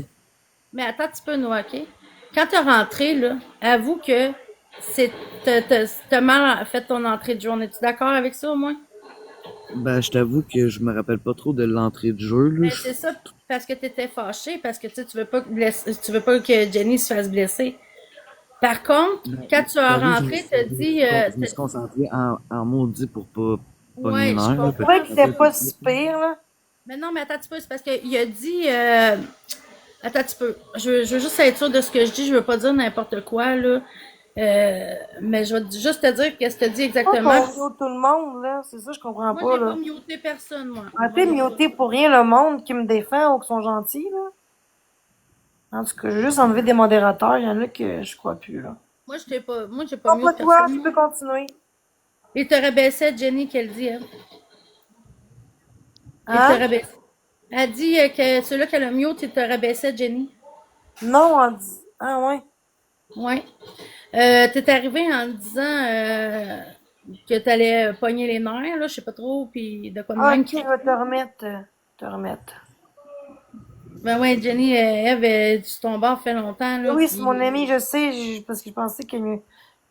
[SPEAKER 3] mais attends un petit peu, Noah, OK? Quand t'es rentré, là, avoue que c'est, t'as mal fait ton entrée de journée. Es-tu d'accord avec ça, au moins?
[SPEAKER 2] Ben, je t'avoue que je me rappelle pas trop de l'entrée de jeu, là.
[SPEAKER 3] Ben, c'est ça, parce que t'étais fâché, parce que tu veux pas tu veux pas que Jenny se fasse blesser. Par contre,
[SPEAKER 2] Ben,
[SPEAKER 3] quand tu
[SPEAKER 2] je
[SPEAKER 3] as
[SPEAKER 2] t'avoue,
[SPEAKER 3] rentré, t'as dit,
[SPEAKER 2] je me suis concentré en maudit pour pas pogner
[SPEAKER 3] ouais,
[SPEAKER 2] une
[SPEAKER 3] je
[SPEAKER 2] heure, là,
[SPEAKER 1] Je
[SPEAKER 2] fait que
[SPEAKER 1] trouvais
[SPEAKER 3] comprends
[SPEAKER 1] que
[SPEAKER 2] je me
[SPEAKER 1] c'était
[SPEAKER 2] rappelle
[SPEAKER 1] pas
[SPEAKER 2] plus
[SPEAKER 1] si
[SPEAKER 2] trop.
[SPEAKER 1] pire, là.
[SPEAKER 3] mais non, mais attends un petit peu, c'est parce qu'il a dit, attends un petit peu, je veux juste être sûr de ce que je dis, je veux pas dire n'importe quoi, là. Mais je vais juste te dire qu'est-ce que tu dit
[SPEAKER 1] Pas
[SPEAKER 3] exactement.
[SPEAKER 1] qu'on mute tout le monde, là. C'est ça, je comprends
[SPEAKER 3] Moi,
[SPEAKER 1] pas,
[SPEAKER 3] j'ai pas
[SPEAKER 1] là.
[SPEAKER 3] muté personne, moi. Moi,
[SPEAKER 1] Arrêtez de
[SPEAKER 3] j'ai pas.
[SPEAKER 1] muter pour rien le monde qui me défend ou qui sont gentils, là. En tout cas, j'ai juste enlevé des modérateurs. Il y en a que je crois plus, là.
[SPEAKER 3] Moi, j'ai pas
[SPEAKER 1] Non,
[SPEAKER 3] muté
[SPEAKER 1] pas toi,
[SPEAKER 3] personne,
[SPEAKER 1] tu
[SPEAKER 3] moi.
[SPEAKER 1] peux continuer.
[SPEAKER 3] Il te rabaissait, Jenny, qu'elle dit, elle. Il te
[SPEAKER 1] Hein?
[SPEAKER 3] rabaissait. Elle dit que celui-là qu'elle a mute, il te rabaissait, Jenny.
[SPEAKER 1] Non, on dit. Ah, ouais.
[SPEAKER 3] Ouais. T'es arrivé en disant que t'allais pogner les nerfs, là, je sais pas trop, puis de quoi de
[SPEAKER 1] Ah,
[SPEAKER 3] même
[SPEAKER 1] ok,
[SPEAKER 3] qui
[SPEAKER 1] je
[SPEAKER 3] fait.
[SPEAKER 1] vais te remettre. Te remettre.
[SPEAKER 3] Ben ouais, Jenny, Eve, est du ton bord fait longtemps, là,
[SPEAKER 1] Oui, c'est mon
[SPEAKER 3] puis
[SPEAKER 1] ami, je sais, parce que je pensais qu'il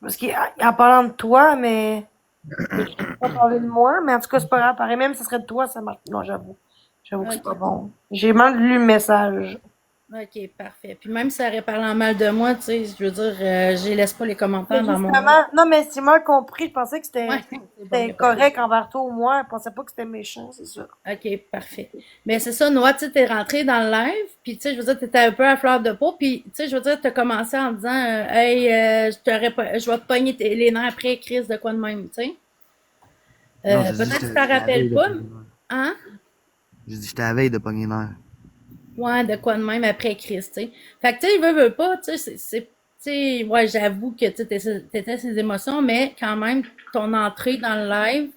[SPEAKER 1] parce qu'en parlant de toi, mais je ne pas parler de moi, mais en tout cas, c'est pas grave. Pareil, même si ce serait de toi, ça marche. Non, j'avoue. J'avoue que c'est pas
[SPEAKER 3] ok.
[SPEAKER 1] bon. J'ai mal lu le message.
[SPEAKER 3] OK, parfait. Puis même si ça aurait parlé en mal de moi, tu sais, je veux dire, je laisse pas les
[SPEAKER 1] Mais
[SPEAKER 3] commentaires dans mon live.
[SPEAKER 1] justement, non, mais c'est mal compris. Je pensais que
[SPEAKER 3] Ouais,
[SPEAKER 1] c'était
[SPEAKER 3] c'est bon, y
[SPEAKER 1] c'était
[SPEAKER 3] a pas de
[SPEAKER 1] correct envers toi au moins. Je pensais pas que c'était méchant, c'est ça.
[SPEAKER 3] OK, parfait. Mais c'est ça, Noah, tu sais, t'es rentré dans le live, puis tu sais, je veux dire, t'étais un peu à fleur de peau, puis tu sais, je veux dire, t'as commencé en disant, hey, je vais te pogner les nerfs après, Chris, de quoi de même, tu sais.
[SPEAKER 2] Non, j'ai dit
[SPEAKER 3] Peut-être que tu
[SPEAKER 2] j'étais
[SPEAKER 3] t'en
[SPEAKER 2] j'étais à la veille
[SPEAKER 3] rappelles
[SPEAKER 2] de
[SPEAKER 3] pas,
[SPEAKER 2] pogner une heure.
[SPEAKER 3] hein?
[SPEAKER 2] J'ai dit j'étais à la veille de pogner une heure.
[SPEAKER 3] Ouais, de quoi de même après Chris, tu sais. Fait que, tu sais, veut pas, tu sais, tu sais, ouais, j'avoue que tu t'étais ses émotions, mais quand même, ton entrée dans le live,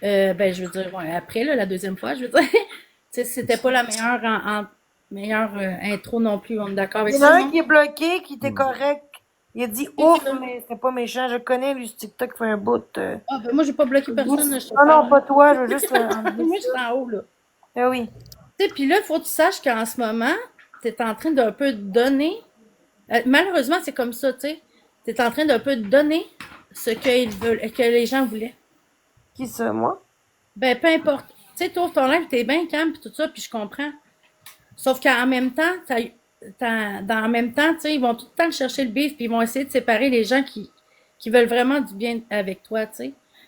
[SPEAKER 3] ben, je veux dire, ouais, après, là, la deuxième fois, je veux dire, tu sais, c'était pas la meilleure meilleure intro non plus, on est d'accord
[SPEAKER 1] Il
[SPEAKER 3] avec
[SPEAKER 1] y en a
[SPEAKER 3] ça,
[SPEAKER 1] un
[SPEAKER 3] non?
[SPEAKER 1] qui est bloqué, qui était
[SPEAKER 2] Hmm.
[SPEAKER 1] correct. Il a dit
[SPEAKER 3] Qui
[SPEAKER 1] ouf,
[SPEAKER 3] là?
[SPEAKER 1] mais c'était pas méchant. Je connais lui, ce TikTok fait un bout.
[SPEAKER 3] Ah, ben, moi, j'ai pas bloqué personne, là, je te
[SPEAKER 1] Non, non,
[SPEAKER 3] parle.
[SPEAKER 1] pas toi, je veux juste enlever
[SPEAKER 3] Moi, je
[SPEAKER 1] ça.
[SPEAKER 3] suis en haut, là.
[SPEAKER 1] Ah oui.
[SPEAKER 3] Tu sais, puis là, il faut que tu saches qu'en ce moment, t'es en train d'un peu donner. Malheureusement, c'est comme ça, tu sais. T'es en train d'un peu donner ce qu'ils veulent, que les gens voulaient.
[SPEAKER 1] Qui ça, moi?
[SPEAKER 3] Ben, peu importe. Tu sais, toi, ton live, t'es bien calme, pis tout ça, puis je comprends. Sauf qu'en même temps, en même temps, tu sais, ils vont tout le temps chercher le bif, puis ils vont essayer de séparer les gens qui veulent vraiment du bien avec toi, tu sais.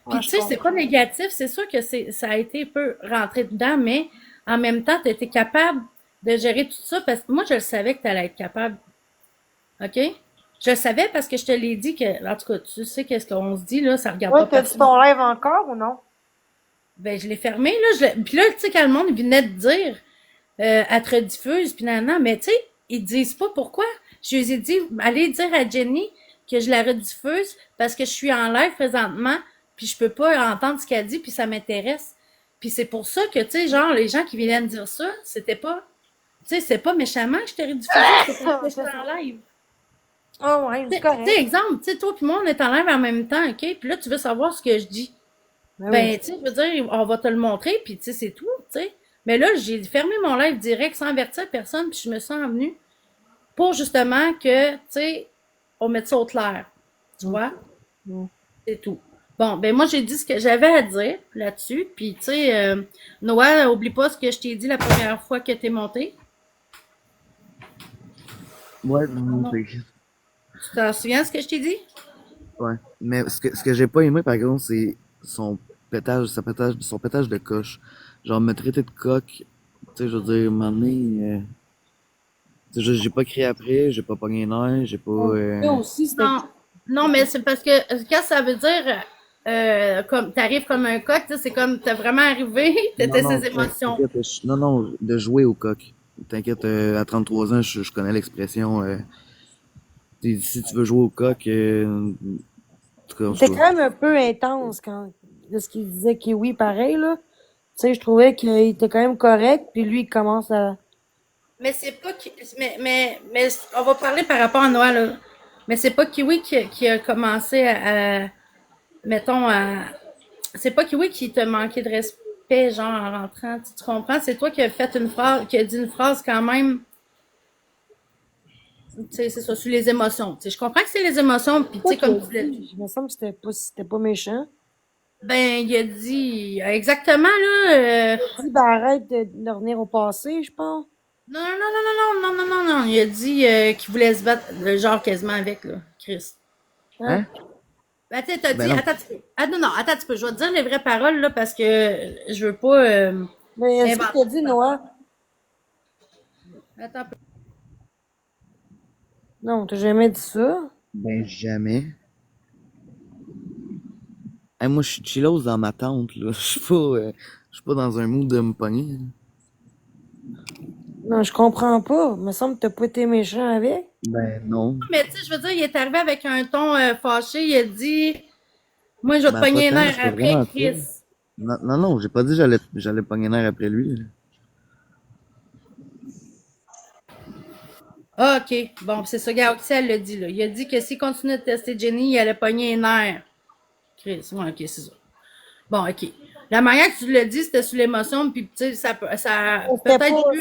[SPEAKER 1] Ouais,
[SPEAKER 3] Puis, tu
[SPEAKER 1] je
[SPEAKER 3] sais, c'est pas
[SPEAKER 1] comprends.
[SPEAKER 3] négatif, c'est sûr que ça a été un peu rentré dedans, mais en même temps, tu été capable de gérer tout ça, parce que moi, je le savais que tu allais être capable, OK? Je le savais parce que je te l'ai dit que, en tout cas, tu sais qu'est-ce qu'on se dit, là, ça regarde
[SPEAKER 1] Ouais,
[SPEAKER 3] pas
[SPEAKER 1] t'as dit
[SPEAKER 3] personne.
[SPEAKER 1] ton rêve encore ou non?
[SPEAKER 3] Ben, je l'ai fermé, là. Puis là, tu sais, quand le monde venait de dire, elle te rediffuse, puis nan, nan, mais tu sais, ils disent pas pourquoi. Je lui ai dit, allez dire à Jenny que je la rediffuse parce que je suis en live présentement, puis je peux pas entendre ce qu'elle dit, puis ça m'intéresse. Puis c'est pour ça que, tu sais, genre, les gens qui viennent dire ça, c'était pas, tu sais, c'est pas méchamment que je t'ai rediffusé, c'est parce que
[SPEAKER 1] Je
[SPEAKER 3] j'étais
[SPEAKER 1] sais.
[SPEAKER 3] en live.
[SPEAKER 1] Oh ouais, c'est
[SPEAKER 3] Tu sais,
[SPEAKER 1] correct.
[SPEAKER 3] exemple, tu sais, toi puis moi, on est en live en même temps, OK? Puis là, tu veux savoir ce que je dis.
[SPEAKER 1] Ben oui.
[SPEAKER 3] Ben, tu sais, je veux dire, on va te le montrer, puis tu sais, c'est tout, tu sais. Mais là, j'ai fermé mon live direct sans avertir personne, puis je me sens venue pour justement que, tu sais, on mette ça au clair. Tu
[SPEAKER 1] Ok.
[SPEAKER 3] vois?
[SPEAKER 1] Mm.
[SPEAKER 3] C'est tout. Bon, ben moi, j'ai dit ce que j'avais à dire là-dessus, puis tu sais, Noah, oublie pas ce que je t'ai dit la première fois que t'es monté.
[SPEAKER 2] Ouais,
[SPEAKER 3] Oh non. Tu t'en souviens ce que je t'ai dit?
[SPEAKER 2] ouais. Mais ce que j'ai pas aimé, par exemple, c'est son pétage de coche. Genre, me traiter de coq, tu sais, je veux dire, un moment donné, tu sais, j'ai pas crié après, j'ai pas pogné les nerfs, j'ai pas,
[SPEAKER 1] Ça aussi, c'était.
[SPEAKER 3] Non, non, mais c'est parce que quand ça veut dire comme t'arrives comme un coq, tu sais, c'est comme t'es vraiment arrivé,
[SPEAKER 2] non,
[SPEAKER 3] t'étais
[SPEAKER 2] non,
[SPEAKER 3] ses émotions.
[SPEAKER 2] t'inquiète, non, non, de jouer au coq. T'inquiète, à 33 ans, je connais l'expression, si tu veux jouer au coq, en tout cas,
[SPEAKER 1] Il
[SPEAKER 2] en tout
[SPEAKER 1] était
[SPEAKER 2] cas.
[SPEAKER 1] quand même un peu intense quand de ce qu'il disait Kiwi, pareil, là. Tu sais, je trouvais qu'il était quand même correct, puis lui, il commence à.
[SPEAKER 3] Mais c'est pas mais on va parler par rapport à Noël là. Mais c'est pas Kiwi qui a commencé mettons c'est pas Kiwi qui t'a manqué de respect genre en rentrant, tu comprends? C'est toi qui as fait une phrase qui a dit une phrase quand même. Tu sais, c'est ça, sur les émotions. Tu sais, je comprends que c'est les émotions, puis tu
[SPEAKER 1] Quoi
[SPEAKER 3] sais,
[SPEAKER 1] qu'il a
[SPEAKER 3] comme tu l'as
[SPEAKER 1] dit? Il me semble que c'était pas méchant.
[SPEAKER 3] ben, il a dit exactement là.
[SPEAKER 1] Il a dit, ben arrête de revenir au passé, je pense.
[SPEAKER 3] Non, non, non, non, non, non, non, non, non. Il a dit qu'il voulait se battre, genre quasiment avec là, Chris.
[SPEAKER 1] Hein?
[SPEAKER 2] Hein?
[SPEAKER 3] Ben, tu sais, t'as
[SPEAKER 2] Ben
[SPEAKER 3] dit,
[SPEAKER 2] non.
[SPEAKER 3] attends un petit peu. Ah non, non, attends un petit peu. Je vais te dire les vraies paroles là parce que je veux pas
[SPEAKER 1] Mais est-ce qu'il
[SPEAKER 3] inventer
[SPEAKER 1] t'a dit,
[SPEAKER 3] des affaires.
[SPEAKER 1] Noah?
[SPEAKER 3] Attends un peu.
[SPEAKER 1] Non, t'as jamais dit ça.
[SPEAKER 2] Ben jamais. Hey, moi, je suis chillos dans ma tente, là. Je suis pas dans un mood de me pogner, là.
[SPEAKER 1] Non, je comprends pas. Il me semble que t'as pas été méchant avec.
[SPEAKER 2] Ben non.
[SPEAKER 3] Mais tu sais, je veux dire, il est arrivé avec un ton fâché. Il a dit, moi, je vais te
[SPEAKER 2] Ben pas
[SPEAKER 3] pogner les
[SPEAKER 2] tant,
[SPEAKER 3] nerfs
[SPEAKER 2] c'est pas
[SPEAKER 3] après,
[SPEAKER 2] vraiment ça.
[SPEAKER 3] Chris.
[SPEAKER 2] Non, non, non, j'ai pas dit que j'allais pogner nerf après lui, là.
[SPEAKER 3] Ah, ok. Bon, c'est ça, gars, elle l'a dit là. Il a dit que s'il continuait de tester Jenny, il allait pogner les nerfs. Chris, ouais, ok, c'est ça. Bon, ok. La manière que tu l'as dit, c'était sous l'émotion, puis tu sais, ça
[SPEAKER 1] Mais c'était
[SPEAKER 3] peut-être
[SPEAKER 1] pas.
[SPEAKER 3] plus.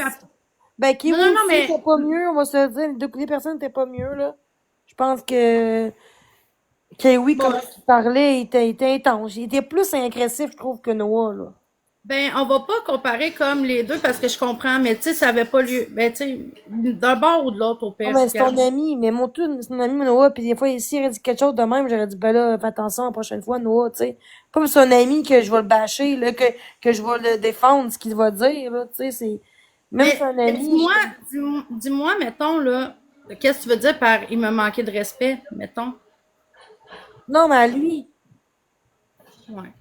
[SPEAKER 1] Ben,
[SPEAKER 3] Non,
[SPEAKER 1] Kiwi
[SPEAKER 3] non, non,
[SPEAKER 1] aussi
[SPEAKER 3] mais.
[SPEAKER 1] était pas mieux, on va se le dire. Les personnes n'étaient pas mieux, là. Je pense que Kiwi,
[SPEAKER 3] Bon,
[SPEAKER 1] comment il parlait, il était intense. Il était plus agressif, je trouve, que Noah, là.
[SPEAKER 3] Ben, on va pas comparer comme les deux parce que je comprends, mais tu sais, ça avait pas lieu. Ben, tu sais, d'un bord ou de l'autre, au
[SPEAKER 1] Non,
[SPEAKER 3] pire.
[SPEAKER 1] mais c'est ton
[SPEAKER 3] Regarde.
[SPEAKER 1] ami, mais mon tout, c'est mon ami, Noah, puis des fois, s'il aurait dit quelque chose de même, j'aurais dit, ben là, fais attention la prochaine fois, Noah, tu sais. Pas parce que c'est un ami que je vais le bâcher, là, que je vais le défendre, ce qu'il va dire, là, tu sais, c'est, même si c'est un
[SPEAKER 3] Mais
[SPEAKER 1] ami,
[SPEAKER 3] dis-moi, dis-moi, mettons, là, qu'est-ce que tu veux dire par il m'a manqué de respect, mettons?
[SPEAKER 1] non, mais à lui,
[SPEAKER 3] Ouais.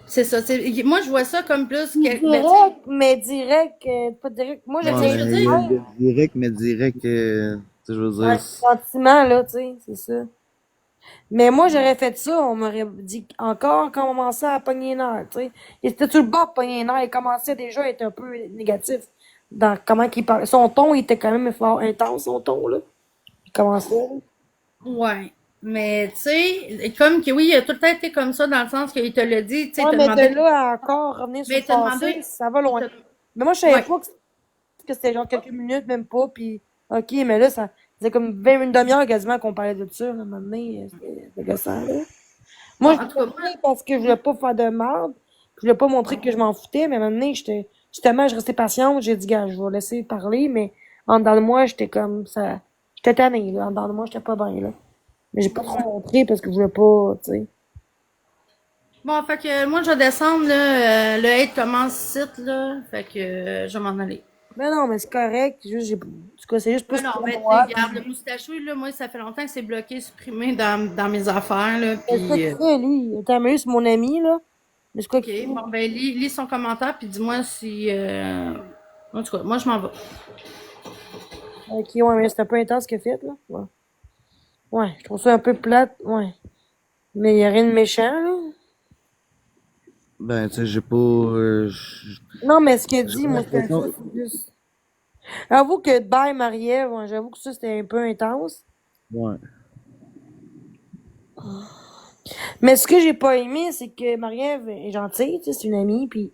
[SPEAKER 3] C'est ça. Moi, je vois ça comme plus
[SPEAKER 1] il
[SPEAKER 3] que. Ben, tu sais,
[SPEAKER 1] direct, mais direct, pas direct. Moi,
[SPEAKER 3] ben, tu
[SPEAKER 2] Ouais,
[SPEAKER 3] sais, je
[SPEAKER 1] j'aurais
[SPEAKER 3] veux
[SPEAKER 2] mais
[SPEAKER 1] dit,
[SPEAKER 3] dire,
[SPEAKER 2] il y a direct, mais direct, tu sais, je veux
[SPEAKER 1] ouais,
[SPEAKER 2] dire,
[SPEAKER 1] sentiment, là, tu sais, c'est ça. Mais moi, j'aurais fait ça, on m'aurait dit encore quand on commençait à pogner les nerfs, tu sais. Il était sur le bord de pogner les nerfs, il commençait déjà à être un peu négatif dans comment il parlait. Son ton, il était quand même fort intense, son ton, là. Il commençait, là.
[SPEAKER 3] ouais. Mais, tu sais, comme que oui, il a tout le temps été comme ça dans le sens qu'il te l'a dit, tu sais, il
[SPEAKER 1] Ouais,
[SPEAKER 3] t'a
[SPEAKER 1] mais de
[SPEAKER 3] demandé.
[SPEAKER 1] là à encore revenir sur
[SPEAKER 3] Mais
[SPEAKER 1] le
[SPEAKER 3] il t'a demandé.
[SPEAKER 1] passé, ça va
[SPEAKER 3] Il
[SPEAKER 1] loin.
[SPEAKER 3] t'a.
[SPEAKER 1] Mais moi, je savais
[SPEAKER 3] Ouais.
[SPEAKER 1] pas que c'était genre quelques minutes, même pas, puis ok, mais là, ça faisait comme 20 une demi-heure quasiment qu'on parlait de ça, là, à un moment donné, c'était gossant, là.
[SPEAKER 3] Bon,
[SPEAKER 1] Moi, je
[SPEAKER 3] en tout cas, moi.
[SPEAKER 1] l'ai fait parce que je voulais pas faire de merde. Je voulais pas montrer que je m'en foutais, mais maintenant, justement, je restais patiente. J'ai dit, gars, je vais laisser parler, mais en dedans de moi, j'étais comme ça. J'étais tannée, là. En dedans de moi, j'étais pas bien, là. Mais j'ai pas trop
[SPEAKER 3] Ouais.
[SPEAKER 1] montré parce que je voulais pas, tu sais.
[SPEAKER 3] Bon, fait que moi, je vais descendre, là. Le hate commence site, là. Fait que je vais m'en aller.
[SPEAKER 1] Mais non, mais c'est correct. Juste, en tout cas, c'est juste
[SPEAKER 3] Mais
[SPEAKER 1] plus
[SPEAKER 3] non,
[SPEAKER 1] pour
[SPEAKER 3] mais tu sais,
[SPEAKER 1] moi.
[SPEAKER 3] regarde, le moustachu, là, moi, ça fait longtemps que c'est bloqué, supprimé dans mes affaires, là.
[SPEAKER 1] C'est quoi
[SPEAKER 3] Puis,
[SPEAKER 1] qu'il fait, lui? T'as mieux, c'est mon ami, là. Mais c'est quoi
[SPEAKER 3] OK.
[SPEAKER 1] qu'il fait?
[SPEAKER 3] Bon, ben, lis son commentaire, puis dis-moi si. En tout cas, moi, je m'en vais.
[SPEAKER 1] Ok, ouais, mais c'est un peu intense ce qu'il a fait, là. Ouais. Ouais, je trouve ça un peu plate, ouais. Mais y a rien de méchant, là.
[SPEAKER 2] ben, tu sais, j'ai pas,
[SPEAKER 1] Non, mais ce qu'il a
[SPEAKER 2] j'ai
[SPEAKER 1] dit,
[SPEAKER 2] pas
[SPEAKER 1] moi, c'était ça,
[SPEAKER 2] l'impression,
[SPEAKER 1] c'est juste. J'avoue que Bye Marie-Ève, ouais, j'avoue que ça, c'était un peu intense.
[SPEAKER 2] ouais.
[SPEAKER 1] Mais ce que j'ai pas aimé, c'est que Marie-Ève est gentille, tu sais, c'est une amie, puis.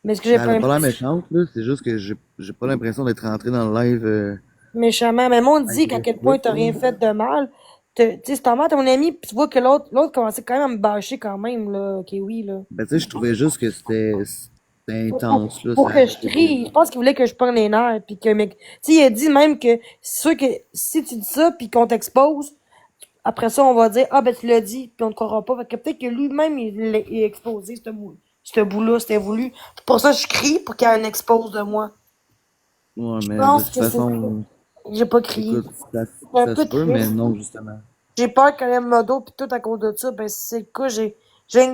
[SPEAKER 1] Mais ce que j'ai
[SPEAKER 2] Ben, elle
[SPEAKER 1] pas
[SPEAKER 2] a
[SPEAKER 1] aimé,
[SPEAKER 2] pas l'air
[SPEAKER 1] c'est
[SPEAKER 2] méchante, là, c'est juste que j'ai pas l'impression d'être rentré dans le live,
[SPEAKER 1] méchamment. Mais moi, on dit qu'à quel point
[SPEAKER 2] agressif,
[SPEAKER 1] t'as
[SPEAKER 2] là.
[SPEAKER 1] rien fait de mal. Tu sais, c'est normal, ton ami, puis tu vois que l'autre commençait quand même à me bâcher quand même, là, ok, oui, là.
[SPEAKER 2] Ben, tu sais, je trouvais juste que c'était
[SPEAKER 1] Pour, pour,
[SPEAKER 2] intense, là,
[SPEAKER 1] pour
[SPEAKER 2] ça
[SPEAKER 1] que je
[SPEAKER 2] arrêtait pas.
[SPEAKER 1] crie. Je pense qu'il voulait que je prenne les nerfs, puis que, mec. Tu sais, il a dit même que c'est sûr que si tu dis ça, puis qu'on t'expose, après ça, on va dire, ah, ben, tu l'as dit, puis on ne te croira pas. Fait que peut-être que lui-même, il a exposé ce bout-là, c'était voulu. C'est pour ça que je crie, pour qu'il y ait un expose de moi.
[SPEAKER 2] Ouais,
[SPEAKER 1] Je
[SPEAKER 2] mais de
[SPEAKER 1] pense
[SPEAKER 2] toute
[SPEAKER 1] que c'est ça.
[SPEAKER 2] façon,
[SPEAKER 1] J'ai pas crié.
[SPEAKER 2] écoute, ça,
[SPEAKER 1] C'est un
[SPEAKER 2] ça
[SPEAKER 1] peu
[SPEAKER 2] se peut, mais
[SPEAKER 1] triste.
[SPEAKER 2] non, justement.
[SPEAKER 1] J'ai peur qu'elle aime le dos, puis tout à cause de ça. Ben, si c'est le cas, j'ai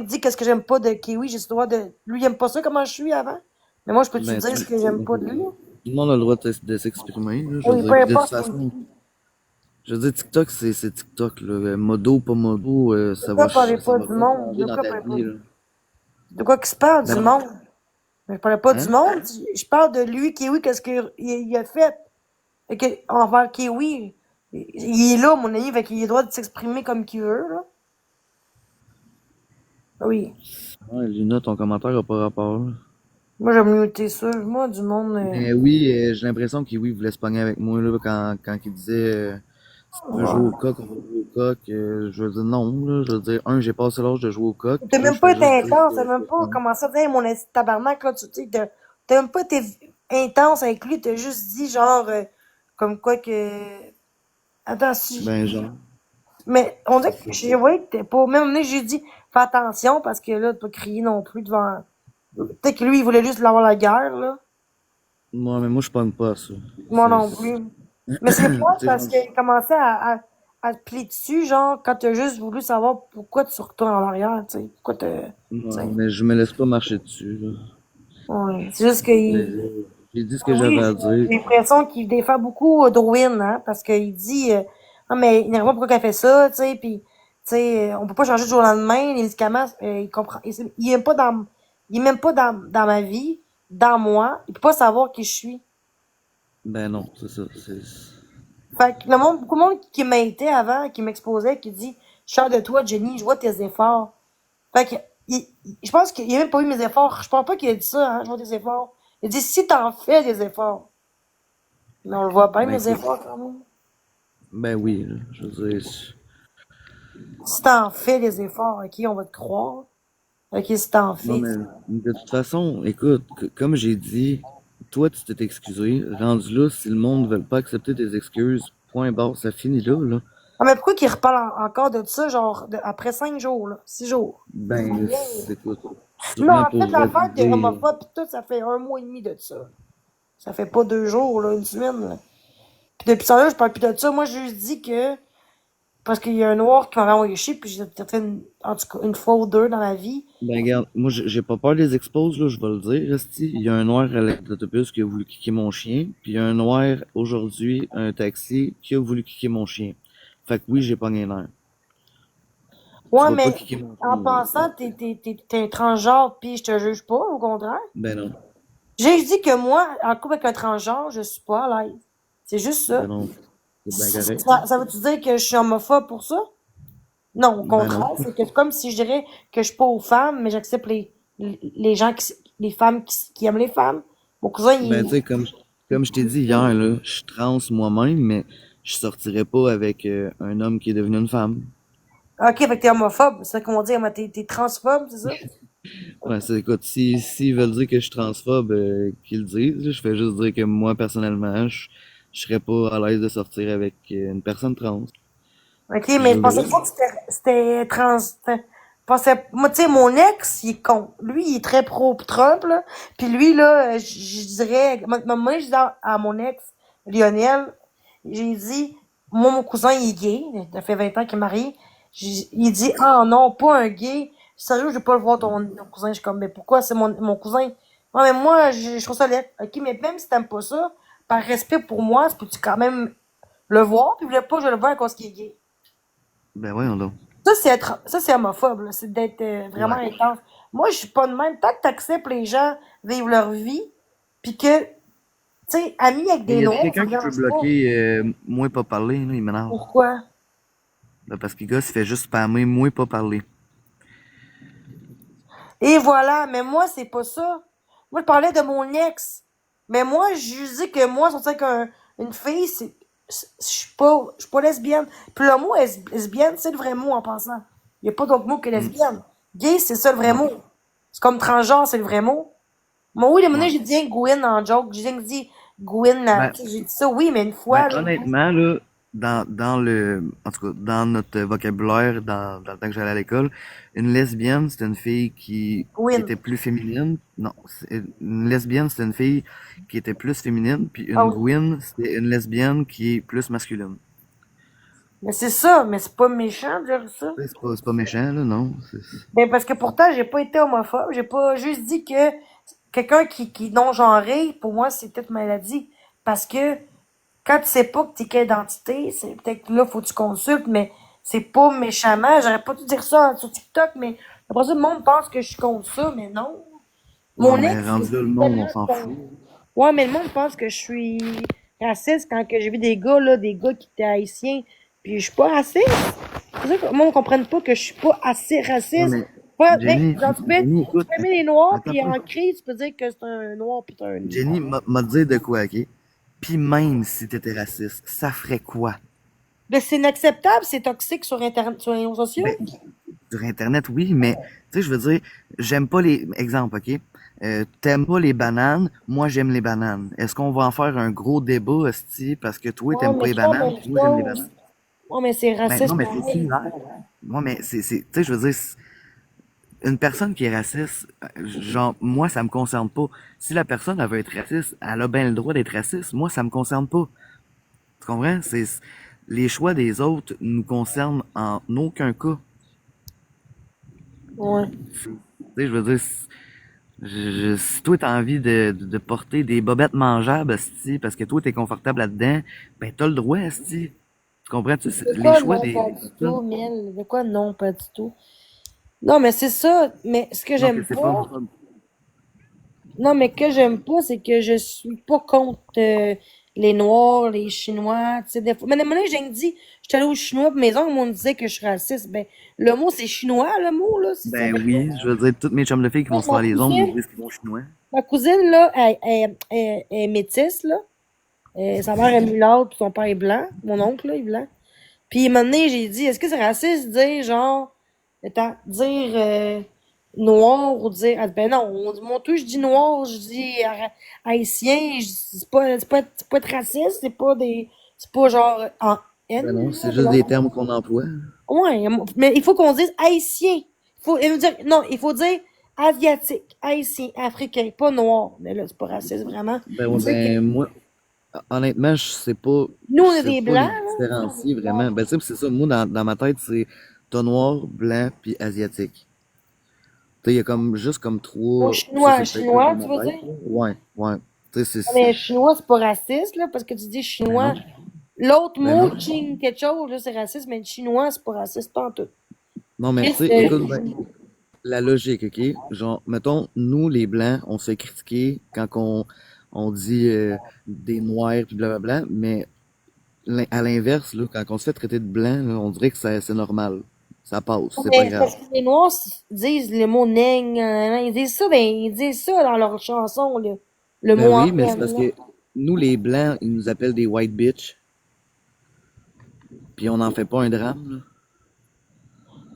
[SPEAKER 1] dit qu'est-ce que j'aime pas de Kiwi. J'ai le droit de. Lui, il aime pas ça, comment je suis avant. Mais moi, je peux-tu
[SPEAKER 2] Ben,
[SPEAKER 1] dire ce que j'aime pas de lui?
[SPEAKER 2] tout le monde a le droit de s'exprimer, là, je
[SPEAKER 1] Oui,
[SPEAKER 2] veux
[SPEAKER 1] peu
[SPEAKER 2] dire. Puis de toute
[SPEAKER 1] importe.
[SPEAKER 2] façon, je veux dire, TikTok, c'est TikTok, là. Modo, pas modo,
[SPEAKER 1] C'est ça, parler
[SPEAKER 2] ça
[SPEAKER 1] pas
[SPEAKER 2] va
[SPEAKER 1] du
[SPEAKER 2] rien
[SPEAKER 1] monde.
[SPEAKER 2] changer
[SPEAKER 1] De
[SPEAKER 2] dans
[SPEAKER 1] quoi
[SPEAKER 2] ta
[SPEAKER 1] parler pas?
[SPEAKER 2] vie, là.
[SPEAKER 1] De quoi qu'il se parle du
[SPEAKER 2] Ben,
[SPEAKER 1] monde? Mais je parlais pas du
[SPEAKER 2] hein?
[SPEAKER 1] monde. Je parle de lui, Kiwi, qu'est-ce qu'il a fait. Fait que, envers Kiwi, il est là, mon ami, fait qu'il a le droit de s'exprimer comme qu'il veut, là. Oui.
[SPEAKER 2] Ouais, Lina, ton commentaire a pas rapport, là.
[SPEAKER 1] Moi, j'aime muter ça. Moi, du monde.
[SPEAKER 2] Mais oui, j'ai l'impression qu'il oui, voulait se pogner avec moi, là, quand il disait, si tu veux jouer au
[SPEAKER 1] Ouais.
[SPEAKER 2] coq, on va jouer au coq. Je veux dire non, là. Je veux dire, j'ai passé l'âge de jouer au coq,
[SPEAKER 1] T'as
[SPEAKER 2] puis là,
[SPEAKER 1] même
[SPEAKER 2] je
[SPEAKER 1] pas
[SPEAKER 2] fais
[SPEAKER 1] été
[SPEAKER 2] juste dire
[SPEAKER 1] intense,
[SPEAKER 2] que
[SPEAKER 1] t'as même
[SPEAKER 2] c'est
[SPEAKER 1] pas
[SPEAKER 2] fini.
[SPEAKER 1] commencé à dire, hey, mon esti de tabarnak, là, tu sais, t'as même pas été intense avec lui, t'as juste dit, genre, comme quoi que. Attends, si.
[SPEAKER 2] Ben, genre.
[SPEAKER 1] Mais on dirait que je voyais que t'es pas. Même donné, j'ai dit, fais attention, parce que là, t'as pas crier non plus devant. Peut-être que lui, il voulait juste l'avoir la guerre, là.
[SPEAKER 2] Moi, mais moi, je pogne pas à ça.
[SPEAKER 1] Moi non plus. Mais c'est
[SPEAKER 2] Tu
[SPEAKER 1] pas
[SPEAKER 2] sais,
[SPEAKER 1] parce qu'il commençait à te plier dessus, genre, quand t'as juste voulu savoir pourquoi tu retournes en arrière, tu sais. Pourquoi t'as. Tu
[SPEAKER 2] ouais,
[SPEAKER 1] sais.
[SPEAKER 2] mais je me laisse pas marcher dessus, là.
[SPEAKER 1] Ouais. C'est juste qu'il.
[SPEAKER 2] J'ai dit ce que
[SPEAKER 1] Oui,
[SPEAKER 2] j'avais à dire.
[SPEAKER 1] j'ai l'impression qu'il défend beaucoup Drwin, hein, parce qu'il dit, ah, mais il n'y a pas pourquoi qu'elle fait ça, tu sais, puis, tu sais, on peut pas changer du jour au lendemain, les médicaments, il comprend, il est pas il est même pas dans ma vie, dans moi, il peut pas savoir qui je suis.
[SPEAKER 2] Ben non, c'est ça.
[SPEAKER 1] Fait que le monde, beaucoup de monde qui m'invitait avant, qui m'exposait, qui dit, je suis fier de toi, Jenny, je vois tes efforts. Fait que, je pense qu'il a même pas eu mes efforts, je pense pas qu'il a dit ça, hein, je vois tes efforts. Il a dit, si t'en fais des efforts. Mais on le voit bien,
[SPEAKER 2] Ben
[SPEAKER 1] mes
[SPEAKER 2] écoute,
[SPEAKER 1] efforts, quand même.
[SPEAKER 2] ben oui, là, je veux dire,
[SPEAKER 1] Si t'en fais des efforts, ok, on va te croire. Ok, si t'en
[SPEAKER 2] Non,
[SPEAKER 1] fais.
[SPEAKER 2] mais de toute façon, écoute, comme j'ai dit, toi, tu t'es excusé. Rendu là, si le monde ne veut pas accepter tes excuses, point barre, ça finit là, là.
[SPEAKER 1] Ah, mais pourquoi qu'ils reparlent encore de ça, genre, après 5 jours, là? 6 jours?
[SPEAKER 2] Ben, écoute,
[SPEAKER 1] Non,
[SPEAKER 2] sûrement
[SPEAKER 1] en fait,
[SPEAKER 2] pour
[SPEAKER 1] l'affaire de
[SPEAKER 2] reviser.
[SPEAKER 1] homophobe pis tout, ça fait 1 mois et demi de ça. Ça fait pas 2 jours, là, une semaine, là. Puis depuis ça, là, je parle plus de ça. Moi, je juste dis que, parce qu'il y a un noir qui m'avait envoyé chier, puis j'ai fait en tout cas, une fois ou deux dans ma vie.
[SPEAKER 2] Ben, regarde, moi, j'ai pas peur des exposes, là, je vais le dire, esti. Il y a un noir à l'autobus qui a voulu kicker mon chien, puis il y a un noir, aujourd'hui, à un taxi, qui a voulu kicker mon chien. Fait que oui, j'ai pogné un air. Tu
[SPEAKER 1] Ouais,
[SPEAKER 2] vas pas
[SPEAKER 1] mais
[SPEAKER 2] kicker mon
[SPEAKER 1] en
[SPEAKER 2] chien, là.
[SPEAKER 1] pensant, t'es un transgenre, puis je te juge pas, au contraire.
[SPEAKER 2] Ben non.
[SPEAKER 1] J'ai dit que moi, en couple avec un transgenre, je suis pas à l'aise. C'est juste
[SPEAKER 2] Ben
[SPEAKER 1] ça.
[SPEAKER 2] non. C'est bien correct.
[SPEAKER 1] Ça veut-tu dire que je suis homophobe pour ça? Non, au
[SPEAKER 2] Ben non.
[SPEAKER 1] contraire, c'est comme si je dirais que je suis pas aux femmes, mais j'accepte les gens les femmes qui aiment les femmes. Mon cousin,
[SPEAKER 2] Ben, tu sais, comme je t'ai dit hier, là, je suis trans moi-même, mais je sortirais pas avec un homme qui est devenu une femme.
[SPEAKER 1] ok, fait que t'es homophobe, c'est ça qu'on dit, mais t'es transphobe, c'est ça?
[SPEAKER 2] Ouais, c'est, écoute, s'ils veulent dire que je suis transphobe, qu'ils le disent, là. Je fais juste dire que moi, personnellement, je serais pas à l'aise de sortir avec une personne trans.
[SPEAKER 1] Ok,
[SPEAKER 2] Puis
[SPEAKER 1] mais
[SPEAKER 2] j'ai
[SPEAKER 1] je
[SPEAKER 2] le
[SPEAKER 1] pensais
[SPEAKER 2] droit.
[SPEAKER 1] pas que c'était trans. Moi, tu sais, mon ex, il est con. Lui, il est très pro-Trump, là. Puis lui, là, je dirais, moi, je dis à mon ex, Lionel, j'ai dit, moi, mon cousin, il est gay. Ça fait 20 ans qu'il est marié. Il dit, ah non, pas un gay. Sérieux, je veux pas le voir, ton cousin. Je suis comme, mais pourquoi c'est mon cousin? Non, mais moi, je trouve ça laid. Ok, mais même si t'aimes pas ça, par respect pour moi, peux-tu quand même le voir? Puis pas que je le vois à cause qu'il est gay.
[SPEAKER 2] Ben voyons donc.
[SPEAKER 1] Ça, c'est homophobe, là. C'est d'être vraiment
[SPEAKER 2] Ouais.
[SPEAKER 1] intense. Moi, je suis pas de même. Tant que t'acceptes les gens vivre leur vie, puis que, tu sais, amis avec
[SPEAKER 2] Mais
[SPEAKER 1] des
[SPEAKER 2] y a-tu
[SPEAKER 1] noirs, ça
[SPEAKER 2] quelqu'un
[SPEAKER 1] me
[SPEAKER 2] qui peut
[SPEAKER 1] dérange pas.
[SPEAKER 2] bloquer moi pas parler, là, il m'énerve.
[SPEAKER 1] Pourquoi?
[SPEAKER 2] Ben, parce que le gars, il fait juste spammer moi pas parler.
[SPEAKER 1] Et voilà, mais moi, c'est pas ça. Moi, je parlais de mon ex. Mais moi, je dis que moi, sortir avec une fille, je suis pas lesbienne. Puis le mot lesbienne, c'est le vrai mot en passant. Il y a pas d'autre mot que
[SPEAKER 2] Hmm.
[SPEAKER 1] lesbienne. Gay, c'est ça le vrai
[SPEAKER 2] Ouais.
[SPEAKER 1] mot. C'est comme transgenre, c'est le vrai mot. Moi, oui, les
[SPEAKER 2] Ouais.
[SPEAKER 1] monnaies, j'ai dit hein, Gwyn en joke. J'ai dit Gwyn, là.
[SPEAKER 2] Ben,
[SPEAKER 1] Tu sais, j'ai dit ça, oui, mais une
[SPEAKER 2] ben,
[SPEAKER 1] fois, là.
[SPEAKER 2] honnêtement, là, en tout cas, dans notre vocabulaire, dans le temps que j'allais à l'école, une lesbienne, c'était une fille qui
[SPEAKER 1] Gwyn.
[SPEAKER 2] était plus féminine. Non, une lesbienne, c'était une fille qui était plus féminine, puis
[SPEAKER 1] Ah
[SPEAKER 2] une
[SPEAKER 1] oui.
[SPEAKER 2] gouine, c'était une lesbienne qui est plus masculine.
[SPEAKER 1] Mais c'est ça, mais c'est pas méchant de dire ça.
[SPEAKER 2] Tu sais, c'est pas méchant, là, non.
[SPEAKER 1] Ben, parce que pourtant, j'ai pas été homophobe. J'ai pas juste dit que quelqu'un qui est non-genré, pour moi, c'est peut-être maladie. Parce que quand tu sais pas que t'es quelle identité, c'est peut-être que là, faut que tu consultes, mais c'est pas méchamment. J'aurais pas dû dire ça sur TikTok, mais après ça, le monde pense que je suis contre ça, mais non.
[SPEAKER 2] Ouais,
[SPEAKER 1] Mon
[SPEAKER 2] mais
[SPEAKER 1] ex,
[SPEAKER 2] rendu là, le
[SPEAKER 1] c'est
[SPEAKER 2] monde, on
[SPEAKER 1] tellement
[SPEAKER 2] s'en
[SPEAKER 1] con.
[SPEAKER 2] fout.
[SPEAKER 1] Ouais, mais le monde pense que je suis raciste quand que j'ai vu des gars, là, des gars qui étaient haïtiens, puis je suis pas raciste. C'est ça que le monde ne comprenne pas que je suis pas assez
[SPEAKER 2] Ouais,
[SPEAKER 1] raciste.
[SPEAKER 2] mais
[SPEAKER 1] Ouais, mec,
[SPEAKER 2] Jenny,
[SPEAKER 1] genre,
[SPEAKER 2] Jenny,
[SPEAKER 1] tu
[SPEAKER 2] écoute,
[SPEAKER 1] peux aimer les noirs,
[SPEAKER 2] attends
[SPEAKER 1] puis
[SPEAKER 2] pas.
[SPEAKER 1] en crise, tu peux dire que c'est un noir, puis t'es un
[SPEAKER 2] Jenny
[SPEAKER 1] noir.
[SPEAKER 2] m'a dit de quoi, ok? Puis même si t'étais raciste, ça ferait quoi?
[SPEAKER 1] Mais c'est inacceptable, c'est toxique sur Internet, sur les réseaux
[SPEAKER 2] Ben,
[SPEAKER 1] sociaux.
[SPEAKER 2] sur Internet, oui, mais, tu sais, je veux dire, j'aime pas les... Exemple, ok? T'aimes pas les bananes, moi j'aime les bananes. Est-ce qu'on va en faire un gros débat, hostie, parce que toi
[SPEAKER 1] Ouais,
[SPEAKER 2] t'aimes pas
[SPEAKER 1] mais
[SPEAKER 2] les
[SPEAKER 1] c'est pas la
[SPEAKER 2] bananes,
[SPEAKER 1] même
[SPEAKER 2] puis moi j'aime les
[SPEAKER 1] chose.
[SPEAKER 2] bananes?
[SPEAKER 1] Ouais, mais c'est
[SPEAKER 2] Ben non,
[SPEAKER 1] raciste
[SPEAKER 2] mais c'est
[SPEAKER 1] pareil.
[SPEAKER 2] similaire. Moi, mais tu sais, je veux dire, une personne qui est raciste, genre, moi, ça me concerne pas. Si la personne, elle veut être raciste, elle a bien le droit d'être raciste. Moi, ça me concerne pas. Tu comprends? Les choix des autres nous concernent en aucun cas.
[SPEAKER 1] Ouais.
[SPEAKER 2] Tu sais, je veux dire, si toi t'as envie de porter des bobettes mangeables, esti, parce que toi t'es confortable là-dedans, ben t'as le droit, esti. Tu comprends-tu?
[SPEAKER 1] De
[SPEAKER 2] Les
[SPEAKER 1] quoi
[SPEAKER 2] choix
[SPEAKER 1] non, pas
[SPEAKER 2] des
[SPEAKER 1] du
[SPEAKER 2] personnes.
[SPEAKER 1] tout, Mel? De quoi non, pas du tout? Non, mais c'est ça. Mais ce que
[SPEAKER 2] Donc,
[SPEAKER 1] j'aime
[SPEAKER 2] c'est pas
[SPEAKER 1] pas,
[SPEAKER 2] homophobe.
[SPEAKER 1] non, mais que j'aime pas, c'est que je suis pas contre les Noirs, les Chinois, tu sais, des fois. Mais à un moment donné, j'ai dit, j'étais allée aux Chinois, pis mes oncles m'ont dit que je suis raciste. Ben, le mot, c'est chinois, le mot, là, c'est ça.
[SPEAKER 2] Ben oui, je veux dire, toutes mes chums de filles qui vont se
[SPEAKER 1] Ma
[SPEAKER 2] faire les ongles, ils
[SPEAKER 1] cousine,
[SPEAKER 2] disent qu'ils vont chinois.
[SPEAKER 1] ma cousine, là, elle est métisse, là. Sa mère est mulâtre, puis son père est blanc. Mon oncle, là, est blanc. Puis, un moment donné, j'ai dit, est-ce que c'est raciste de dire, genre, attends, dire, noir ou dire, ah, ben non, moi, tout, je dis noir, je dis haïtien, c'est pas être raciste, c'est pas genre en
[SPEAKER 2] Ben
[SPEAKER 1] N,
[SPEAKER 2] non,
[SPEAKER 1] là,
[SPEAKER 2] c'est
[SPEAKER 1] mais
[SPEAKER 2] juste
[SPEAKER 1] non.
[SPEAKER 2] des termes qu'on emploie.
[SPEAKER 1] Ouais, mais il faut qu'on dise haïtien. Il faut dire, non, il faut dire asiatique, haïtien, africain, pas noir. Mais là, c'est pas raciste, vraiment.
[SPEAKER 2] Ben,
[SPEAKER 1] Tu
[SPEAKER 2] ouais,
[SPEAKER 1] sais que
[SPEAKER 2] ben moi, honnêtement,
[SPEAKER 1] nous,
[SPEAKER 2] je
[SPEAKER 1] on est
[SPEAKER 2] sais
[SPEAKER 1] des
[SPEAKER 2] pas
[SPEAKER 1] blancs,
[SPEAKER 2] les
[SPEAKER 1] là.
[SPEAKER 2] différencier vraiment. Ben, tu sais, c'est ça. Moi, dans ma tête, c'est t'as noir, blanc, puis asiatique. Tu sais, il y a comme, juste comme
[SPEAKER 1] Ou
[SPEAKER 2] trois, ça
[SPEAKER 1] chinois,
[SPEAKER 2] c'est peut-être juste dans
[SPEAKER 1] chinois, tu
[SPEAKER 2] ma
[SPEAKER 1] veux
[SPEAKER 2] tête,
[SPEAKER 1] dire?
[SPEAKER 2] là. Ouais, ouais. Tu sais,
[SPEAKER 1] Mais chinois, c'est pas raciste, là, parce que tu dis
[SPEAKER 2] ben
[SPEAKER 1] chinois.
[SPEAKER 2] non,
[SPEAKER 1] L'autre
[SPEAKER 2] ben
[SPEAKER 1] mot,
[SPEAKER 2] non.
[SPEAKER 1] ching, quelque chose, là, c'est raciste, mais le chinois, c'est pas raciste, pas en tout.
[SPEAKER 2] Non, mais tu
[SPEAKER 1] Chris,
[SPEAKER 2] sais, écoute, ben, la logique, ok? Genre, mettons, nous, les Blancs, on se fait critiquer quand on dit des Noirs puis blablabla, mais à l'inverse, là, quand on se fait traiter de blanc, là, on dirait que c'est normal. Ça passe, c'est pas
[SPEAKER 1] mais
[SPEAKER 2] grave.
[SPEAKER 1] parce que les Noirs disent le mot nègre, ils disent ça dans leurs chansons, là. Le
[SPEAKER 2] Ben
[SPEAKER 1] mot en
[SPEAKER 2] oui, mais c'est
[SPEAKER 1] peine,
[SPEAKER 2] parce
[SPEAKER 1] là.
[SPEAKER 2] que nous, les Blancs, ils nous appellent des white bitch, puis on n'en fait pas un drame, là.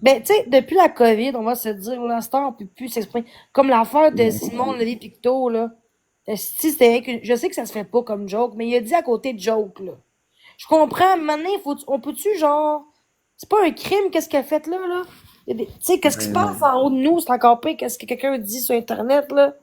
[SPEAKER 1] Ben, tu sais, depuis la COVID, on va se dire, l'instant, on peut plus s'exprimer. Comme l'affaire de
[SPEAKER 2] Ouais.
[SPEAKER 1] Simon Lévy Pictot, là. Si c'était je sais que ça se fait pas comme joke, mais il a dit à côté de joke, là. Je comprends, maintenant, on peut-tu, genre, c'est pas un crime, qu'est-ce qu'elle a fait là, là? Tu sais, qu'est-ce qui se
[SPEAKER 2] Ben non.
[SPEAKER 1] passe en haut de nous, c'est encore pire, qu'est-ce que quelqu'un dit sur Internet, là?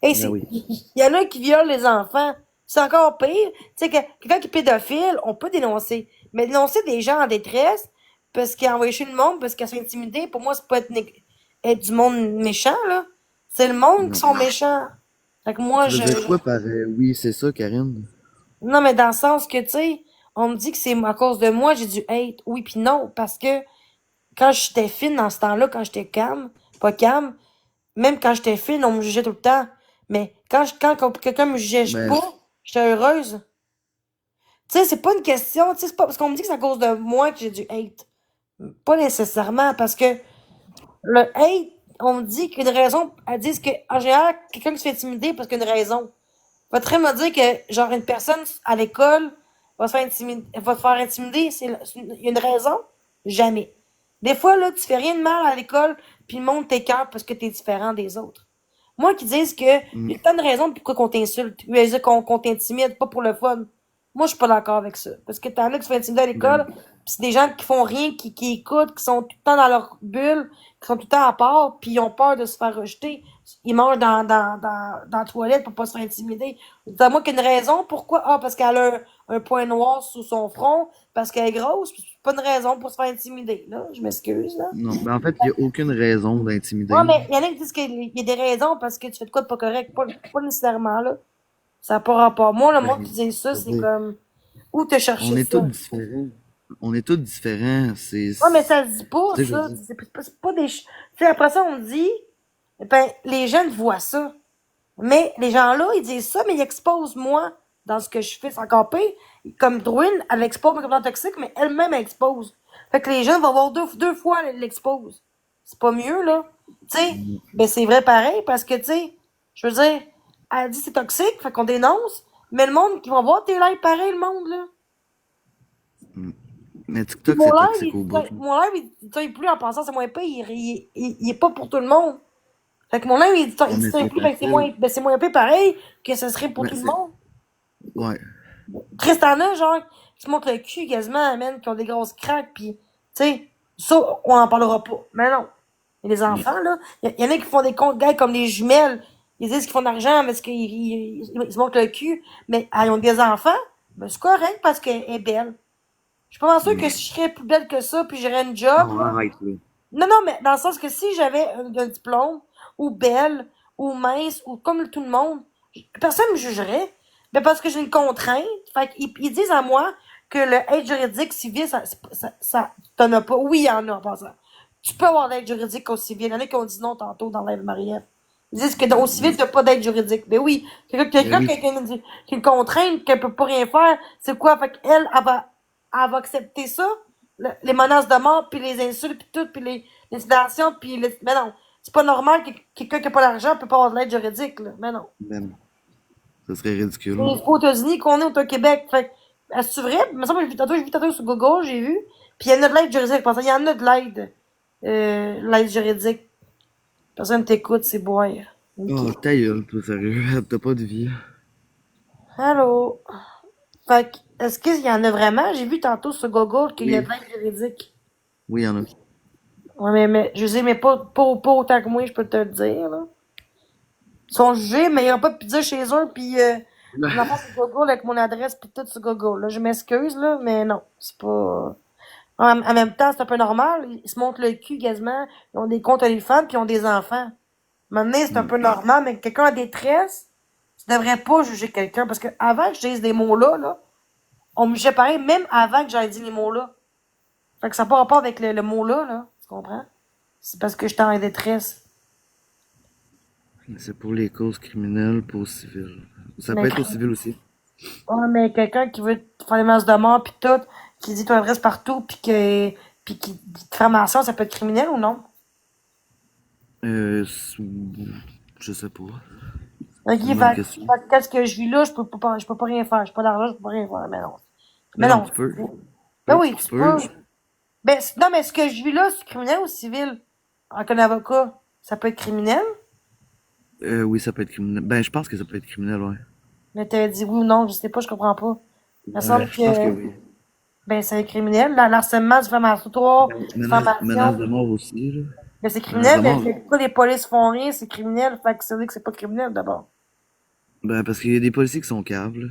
[SPEAKER 1] Hey,
[SPEAKER 2] Ben oui.
[SPEAKER 1] il y en a qui violent les enfants. C'est encore pire. Tu sais, quelqu'un qui est pédophile, on peut dénoncer. Mais dénoncer des gens en détresse, parce qu'ils ont envoyé chez le monde, parce qu'ils sont intimidés, pour moi, c'est pas être du monde méchant, là. C'est le monde qui
[SPEAKER 2] Non.
[SPEAKER 1] sont méchants. Fait que moi,
[SPEAKER 2] Tu veux dire quoi par oui, c'est ça, Karine?
[SPEAKER 1] non, mais dans le sens que, tu sais, on me dit que c'est à cause de moi, j'ai du hate. Oui, puis non, parce que quand j'étais fine dans ce temps-là, quand j'étais calme, pas calme, même quand j'étais fine, on me jugeait tout le temps. Mais quand quelqu'un me jugeait
[SPEAKER 2] Ben,
[SPEAKER 1] pas, j'étais heureuse. Tu sais, c'est pas une question, tu sais, c'est pas parce qu'on me dit que c'est à cause de moi que j'ai du hate. Pas nécessairement, parce que le hate, on me dit qu'il y a une raison, elles disent que, en général, quelqu'un qui se fait intimider parce qu'il y a une raison. Va très me dire que, genre, une personne à l'école va te faire intimider, il y a une raison? Jamais. Des fois, là, tu fais rien de mal à l'école, puis le monde t'écœure parce que t'es différent des autres. Moi qui disent que, il y
[SPEAKER 2] mm,
[SPEAKER 1] a tant de raisons pourquoi qu'on t'insulte, qu'on t'intimide, pas pour le fun. Moi, je suis pas d'accord avec ça. Parce que t'en as qui se font intimider à l'école,
[SPEAKER 2] ben,
[SPEAKER 1] pis c'est des gens qui font rien, qui écoutent, qui sont tout le temps dans leur bulle, qui sont tout le temps à part, puis ils ont peur de se faire rejeter. Ils mangent dans la toilette pour pas se faire intimider. Dis moi qu'une raison, pourquoi? Ah, parce qu'elle a un point noir sous son front, parce qu'elle est grosse, c'est pas une raison pour se faire intimider, là. Je m'excuse, là.
[SPEAKER 2] non. Ben, en fait, il n'y a aucune raison
[SPEAKER 1] Ouais,
[SPEAKER 2] d'intimider.
[SPEAKER 1] mais il y en a qui disent qu'il y a des raisons parce que tu fais de quoi de pas correct. Pas nécessairement, là. Ça n'a pas rapport. Moi, le monde
[SPEAKER 2] Ben,
[SPEAKER 1] qui dit ça,
[SPEAKER 2] je veux
[SPEAKER 1] c'est
[SPEAKER 2] dire,
[SPEAKER 1] comme, où te
[SPEAKER 2] on
[SPEAKER 1] chercher
[SPEAKER 2] est tous
[SPEAKER 1] ça?
[SPEAKER 2] différents. On est tous différents.
[SPEAKER 1] Ouais, mais ça se dit pas,
[SPEAKER 2] Tu sais, je veux
[SPEAKER 1] ça.
[SPEAKER 2] dire,
[SPEAKER 1] C'est pas des, tu sais, après ça, on dit, ben, les jeunes voient ça. Mais les gens-là, ils disent ça, mais ils exposent moi dans ce que je fais. C'est encore pire. Comme Drouin, elle expose mes comportements toxiques, mais elle-même elle expose. Fait que les jeunes vont voir deux fois, elle l'expose. C'est pas mieux, là. Tu sais, ben c'est vrai pareil, parce que, tu sais, je veux dire, elle dit c'est toxique, fait qu'on dénonce, mais le monde qui va voir tes lives pareil, le monde, là.
[SPEAKER 2] mais
[SPEAKER 1] Puis
[SPEAKER 2] TikTok, c'est toxique au bout, là.
[SPEAKER 1] mon live, il dit plus en pensant c'est moins pire, il est pas pour tout le monde. Fait que mon live,
[SPEAKER 2] Ouais,
[SPEAKER 1] il dit
[SPEAKER 2] mais
[SPEAKER 1] plus,
[SPEAKER 2] c'est
[SPEAKER 1] fait que
[SPEAKER 2] facile.
[SPEAKER 1] c'est moins pire pareil que ce serait pour
[SPEAKER 2] Mais
[SPEAKER 1] tout le
[SPEAKER 2] c'est,
[SPEAKER 1] monde.
[SPEAKER 2] ouais.
[SPEAKER 1] Tristana, genre, qui se montre le cul quasiment, man, qui ont des grosses craques, pis, tu sais, ça, on en parlera pas. Mais non. Et les
[SPEAKER 2] Non.
[SPEAKER 1] enfants, là, y en a qui font des comptes gars comme les jumelles. Ils disent qu'ils font de l'argent parce qu'ils ils se montrent le cul. Mais elles ont des enfants, ben c'est correct parce qu'elle est belle. Je suis pas sûre que
[SPEAKER 2] Mm.
[SPEAKER 1] si je serais plus belle que ça, puis j'aurais une job,
[SPEAKER 2] Non,
[SPEAKER 1] là.
[SPEAKER 2] arrête, là.
[SPEAKER 1] Non, non, mais dans le sens que si j'avais un diplôme, ou belle, ou mince, ou comme tout le monde, personne me jugerait. Mais parce que j'ai une contrainte. Fait qu'ils disent à moi que le aide juridique civil, t'en as pas. Oui, il y en a en passant. Tu peux avoir l'aide juridique au civil. Il y en a qui ont dit non tantôt dans l'aide Mariette. Ils disent que au civil, t'as pas d'aide juridique. Mais oui,
[SPEAKER 2] Ben
[SPEAKER 1] quelqu'un
[SPEAKER 2] oui.
[SPEAKER 1] qui a une contrainte, qu'elle peut pas rien faire, c'est quoi? Fait qu'elle, elle va accepter ça, les menaces de mort, puis les insultes, puis tout, puis les sédations, puis les... Mais non, c'est pas normal que quelqu'un qui a pas d'argent peut pas avoir de l'aide juridique, là. Mais non.
[SPEAKER 2] Ben non. Ça serait ridicule.
[SPEAKER 1] C'est aux États-Unis qu'on est au Québec. Fait que, est-ce vrai? Il me semble que j'ai vu tantôt sur Google, j'ai vu. Puis il y en a de l'aide juridique. Parce qu'il y en a de l'aide juridique. Personne t'écoute, c'est boire. Ok.
[SPEAKER 2] Oh, ta gueule, toi, sérieux. T'as pas de vie.
[SPEAKER 1] Allô? Fait que, est-ce qu'il y en a vraiment? J'ai vu tantôt sur Google qu'il y a
[SPEAKER 2] Oui.
[SPEAKER 1] de l'aide juridique.
[SPEAKER 2] Oui, il y en a.
[SPEAKER 1] Ouais, mais je sais, mais pas autant que moi, je peux te le dire, là. Ils sont jugés, mais ils n'ont pas de pizza chez eux, puis mon enfant sur Google avec mon adresse, puis tout sur Google, là. Je m'excuse, là, mais non, c'est pas... En même temps, c'est un peu normal. Ils se montrent le cul quasiment. Ils ont des comptes OnlyFans, puis ils ont des enfants. Maintenant, c'est un peu normal, mais quelqu'un en détresse, tu devrais pas juger quelqu'un, parce que avant que je dise des mots-là, là, on me jugeait pareil, même avant que j'aille dit les mots-là. Fait que ça n'a pas rapport avec le mot-là, là. Tu comprends? C'est parce que j'étais en détresse.
[SPEAKER 2] C'est pour les causes criminelles, pour civil. Ça peut
[SPEAKER 1] Mais,
[SPEAKER 2] être au civil aussi.
[SPEAKER 1] ouais, mais quelqu'un qui veut te faire des menaces de mort, puis tout, qui dit ton adresse partout, puis qui dit diffamation, ça peut être criminel ou non?
[SPEAKER 2] Euh, c'est- je sais pas.
[SPEAKER 1] Ok,
[SPEAKER 2] C'est une bonne
[SPEAKER 1] fait
[SPEAKER 2] question.
[SPEAKER 1] que qu'est-ce que je vis là, je peux pas rien faire. J'ai pas d'argent, je peux pas rien faire. Mais non.
[SPEAKER 2] Mais
[SPEAKER 1] Mais
[SPEAKER 2] non,
[SPEAKER 1] non.
[SPEAKER 2] tu peux.
[SPEAKER 1] Ben oui,
[SPEAKER 2] Tu
[SPEAKER 1] tu peux.
[SPEAKER 2] peux.
[SPEAKER 1] Ben, non, mais ce que je vis là, c'est criminel ou civil? En tant qu'avocat, ça peut être criminel?
[SPEAKER 2] Oui, ça peut être criminel. Ben, je pense que ça peut être criminel, ouais.
[SPEAKER 1] Mais t'as dit oui ou non, je sais pas, je comprends pas. Il me semble
[SPEAKER 2] Je pense que
[SPEAKER 1] que,
[SPEAKER 2] oui.
[SPEAKER 1] ben, c'est criminel. L'harcèlement, diffamatoire,
[SPEAKER 2] Menace
[SPEAKER 1] diffamation.
[SPEAKER 2] de mort aussi, là.
[SPEAKER 1] Ben, c'est
[SPEAKER 2] Menace
[SPEAKER 1] criminel,
[SPEAKER 2] de
[SPEAKER 1] mais
[SPEAKER 2] mort.
[SPEAKER 1] pourquoi les polices font rien, c'est criminel. Fait que ça veut dire que c'est pas criminel, d'abord.
[SPEAKER 2] Ben, parce qu'il y a des policiers qui sont caves, là.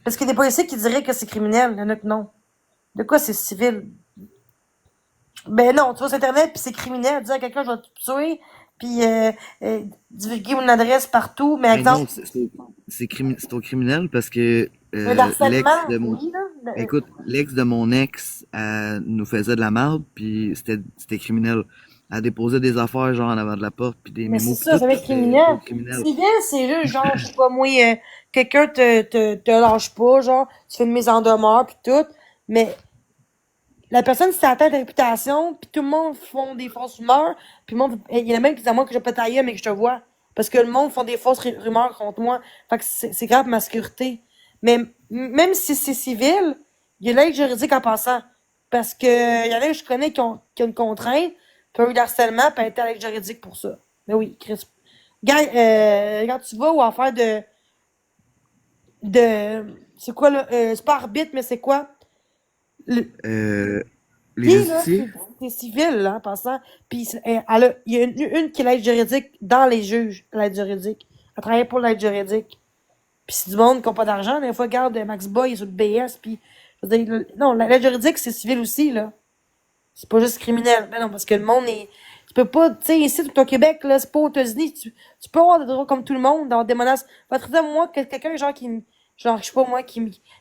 [SPEAKER 1] Parce qu'il y a des policiers qui diraient que c'est criminel, il y en a que non. De quoi c'est civil? Ben non, tu vas sur Internet, puis c'est criminel. Dire à quelqu'un, je vais te tuer, puis divulguer mon adresse partout. Mais
[SPEAKER 2] Ben non,
[SPEAKER 1] exemple,
[SPEAKER 2] c'est au criminel parce que
[SPEAKER 1] le
[SPEAKER 2] l'ex
[SPEAKER 1] harcèlement,
[SPEAKER 2] de mon...
[SPEAKER 1] oui, là.
[SPEAKER 2] Écoute, l'ex de mon ex, nous faisait de la merde, puis c'était criminel. Elle déposait des affaires, genre, en avant de la porte, puis des
[SPEAKER 1] Mais c'est
[SPEAKER 2] mémos, puis
[SPEAKER 1] ça,
[SPEAKER 2] tout,
[SPEAKER 1] ça va
[SPEAKER 2] puis
[SPEAKER 1] être
[SPEAKER 2] c'était au
[SPEAKER 1] criminel.
[SPEAKER 2] criminel.
[SPEAKER 1] Civil, c'est juste genre, je sais pas moi, quelqu'un te lâche pas, genre, tu fais une mise en demeure, puis tout. Mais la personne s'attend à ta réputation, puis tout le monde font des fausses rumeurs, puis le monde, il y en a même qui disent à moi que je peux tailler, mais que je te vois. Parce que le monde font des fausses rumeurs contre moi. Fait que c'est grave ma sécurité. Mais même si c'est civil, il y a l'aide juridique en passant. Parce que il y en a que je connais qui ont une contrainte, puis ont eu harcèlement, puis été à l'aide juridique pour ça. Mais oui, Chris. Quand tu vas ou en faire c'est quoi là? C'est pas arbitre, mais c'est quoi? Le,
[SPEAKER 2] Euh, les
[SPEAKER 1] puis, là,
[SPEAKER 2] justiciers,
[SPEAKER 1] c'est civil, là, en passant. Puis, il y a une qui est l'aide juridique dans les juges, l'aide juridique. Elle travaille pour l'aide juridique. Puis, c'est du monde qui n'a pas d'argent. Des fois, regarde, Max Boy, il est sur le BS. Puis, je veux dire, non, l'aide juridique, c'est civil aussi, là. C'est pas juste criminel. Ben non, parce que le monde est. Tu peux pas, tu sais, ici, au Québec, là, c'est pas aux États-Unis. Tu peux avoir des droits comme tout le monde, d'avoir des menaces. Votre dire, moi, que quelqu'un, genre, genre, je sais pas, moi,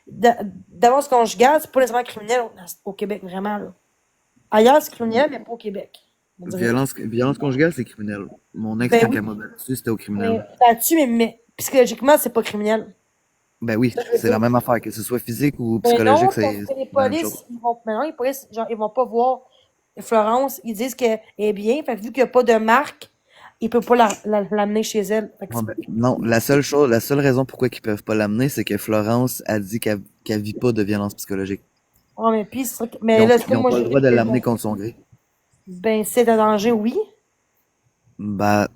[SPEAKER 1] d'avance conjugale, c'est pas nécessairement criminel au Québec, vraiment, là. Ailleurs, c'est criminel, mais pas au Québec. On dirait.
[SPEAKER 2] violence conjugale, c'est criminel. Mon ex,
[SPEAKER 1] Ben
[SPEAKER 2] quand
[SPEAKER 1] oui,
[SPEAKER 2] elle m'a battu, c'était au criminel.
[SPEAKER 1] mais là-dessus, mais psychologiquement, c'est pas criminel.
[SPEAKER 2] Ben oui,
[SPEAKER 1] Ça, je veux
[SPEAKER 2] c'est la
[SPEAKER 1] dire.
[SPEAKER 2] même affaire, que ce soit physique ou
[SPEAKER 1] Mais non,
[SPEAKER 2] psychologique,
[SPEAKER 1] parce
[SPEAKER 2] c'est
[SPEAKER 1] que les
[SPEAKER 2] la même
[SPEAKER 1] polices,
[SPEAKER 2] chose.
[SPEAKER 1] maintenant, les polices, genre, ils vont pas voir Florence, ils disent qu'elle est bien, fait que vu qu'il n'y a pas de marque, ils peuvent pas l'amener chez elle. Fait que
[SPEAKER 2] Ouais, ben, non, la seule raison pourquoi ils peuvent pas l'amener, c'est que Florence a dit qu'elle vit pas de violence psychologique.
[SPEAKER 1] ouais, mais puis, mais là, c'est
[SPEAKER 2] Ils
[SPEAKER 1] comme
[SPEAKER 2] ont
[SPEAKER 1] moi,
[SPEAKER 2] pas
[SPEAKER 1] je
[SPEAKER 2] le droit
[SPEAKER 1] dis
[SPEAKER 2] de
[SPEAKER 1] que,
[SPEAKER 2] l'amener contre son gré.
[SPEAKER 1] ben, c'est un danger, oui.
[SPEAKER 2] Bah,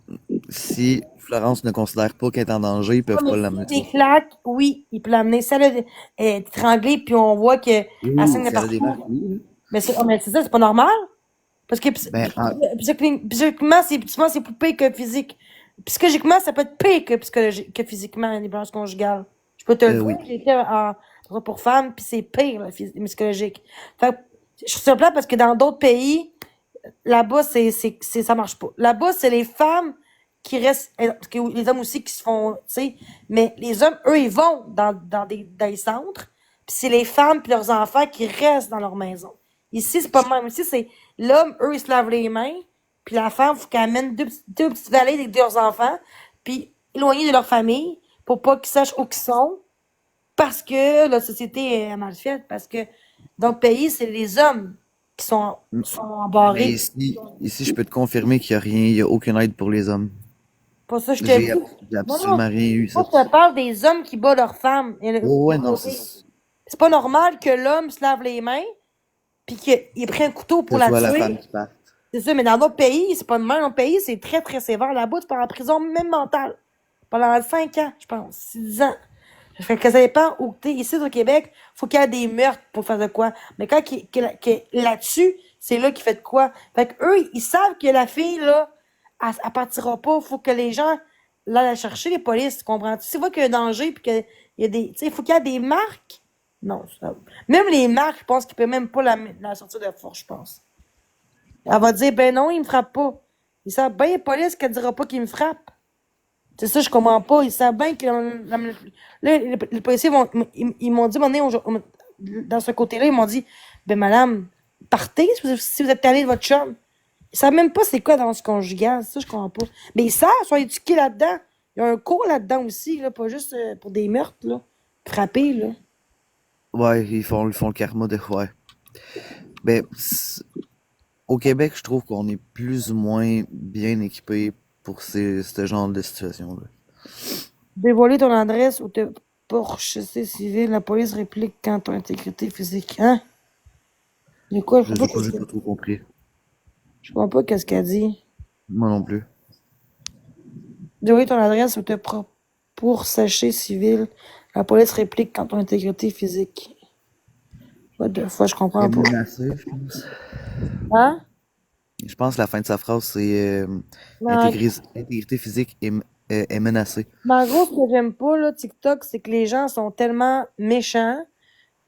[SPEAKER 2] si Florence ne considère pas qu'elle est en danger, ils
[SPEAKER 1] Ouais,
[SPEAKER 2] peuvent
[SPEAKER 1] mais
[SPEAKER 2] pas
[SPEAKER 1] s'il y a
[SPEAKER 2] l'amener de
[SPEAKER 1] des
[SPEAKER 2] ça.
[SPEAKER 1] claques, oui, il peut l'amener. Si elle est étranglée, puis on voit qu'elle
[SPEAKER 2] Oui,
[SPEAKER 1] saigne de
[SPEAKER 2] si elle a des marques,
[SPEAKER 1] partout.
[SPEAKER 2] oui, là.
[SPEAKER 1] Mais c'est ça, c'est pas normal. Parce que
[SPEAKER 2] Ben,
[SPEAKER 1] psychologiquement, souvent, c'est plus pire que physique. Psychologiquement, ça peut être pire que physiquement, les violences conjugales. Je peux te le dire,
[SPEAKER 2] oui.
[SPEAKER 1] j'ai été pour femmes, puis c'est pire, le psychologique. Fait que, je suis sur le plan parce que dans d'autres pays, là-bas, ça marche pas. Là-bas, c'est les femmes qui restent, parce que les hommes aussi qui se font, tu sais, mais les hommes, eux, ils vont dans des centres, puis c'est les femmes puis leurs enfants qui restent dans leur maison. Ici, c'est pas le même. Ici, c'est l'homme, eux, ils se lavent les mains, puis la femme, faut qu'elle amène deux petites vallées avec leurs enfants, puis éloignés de leur famille, pour pas qu'ils sachent où ils sont, parce que la société est mal faite, parce que dans le pays, c'est les hommes qui sont
[SPEAKER 2] Mais
[SPEAKER 1] embarrés.
[SPEAKER 2] ici, je peux te confirmer qu'il y a rien, il y a aucune aide pour les hommes.
[SPEAKER 1] Pour ça, je te
[SPEAKER 2] J'ai
[SPEAKER 1] dis.
[SPEAKER 2] j'ai
[SPEAKER 1] Non, non,
[SPEAKER 2] absolument rien eu, ça.
[SPEAKER 1] moi, je te parle des hommes qui battent leurs femmes.
[SPEAKER 2] Oh, ouais, non, c'est,
[SPEAKER 1] C'est pas normal que l'homme se lave les mains, puis qu'il ait pris un couteau pour
[SPEAKER 2] que ce
[SPEAKER 1] la
[SPEAKER 2] soit la femme
[SPEAKER 1] tuer.
[SPEAKER 2] qui parte.
[SPEAKER 1] C'est ça, mais dans d'autres pays, c'est pas de même. Dans d'autres pays, c'est très, très sévère. Là-bas, tu pars en prison, même mentale. Pendant 5 ans, je pense. 6 ans. Fait que ça dépend où t'es. Ici, au Québec, faut qu'il y ait des meurtres pour faire de quoi. Mais quand là-dessus, c'est là qu'il fait de quoi. Fait que eux, ils savent que la fille, là, elle partira pas. Faut que les gens l'aillent la chercher, les polices, tu comprends? Tu vois qu'il y a un danger, puis qu'il y a des, tu sais, faut qu'il y ait des marques. Non, même les marques, je pense qu'ils peuvent même pas la sortir de force, je pense. Elle va dire, ben non, il me frappe pas. Ils savent bien, les polices, qu'elle dira pas qu'il me frappe. C'est ça, je comprends pas. Ils savent bien que là, les policiers ils m'ont dit, dans ce côté-là, ils m'ont dit, ben madame, partez si vous êtes allé de votre chambre. Ils savent même pas c'est quoi dans ce conjugal. Ça, je comprends pas. Mais ils savent, ils sont éduqués là-dedans. Il y a un cours là-dedans aussi, là, pas juste pour des meurtres, là. Frapper, là.
[SPEAKER 2] Ouais, ils font le karma de. Ouais. Ben, au Québec, je trouve qu'on est plus ou moins bien équipé pour ce genre de situation-là.
[SPEAKER 1] Dévoiler ton adresse ou te pourchasser civil, la police réplique quand ton intégrité physique. Hein? De quoi?
[SPEAKER 2] Je sais pas, j'ai pas trop compris.
[SPEAKER 1] Je comprends pas qu'est-ce qu'elle dit.
[SPEAKER 2] Moi non plus.
[SPEAKER 1] Dévoiler ton adresse ou te pourchasser civil, la police réplique quand ton intégrité physique. What the fuck, je comprends pas.
[SPEAKER 2] Menacé, je pense.
[SPEAKER 1] Hein?
[SPEAKER 2] Je pense que la fin de sa phrase, c'est
[SPEAKER 1] Non,
[SPEAKER 2] intégrité physique est menacée.
[SPEAKER 1] mais en gros, ce que j'aime pas, là, TikTok, c'est que les gens sont tellement méchants.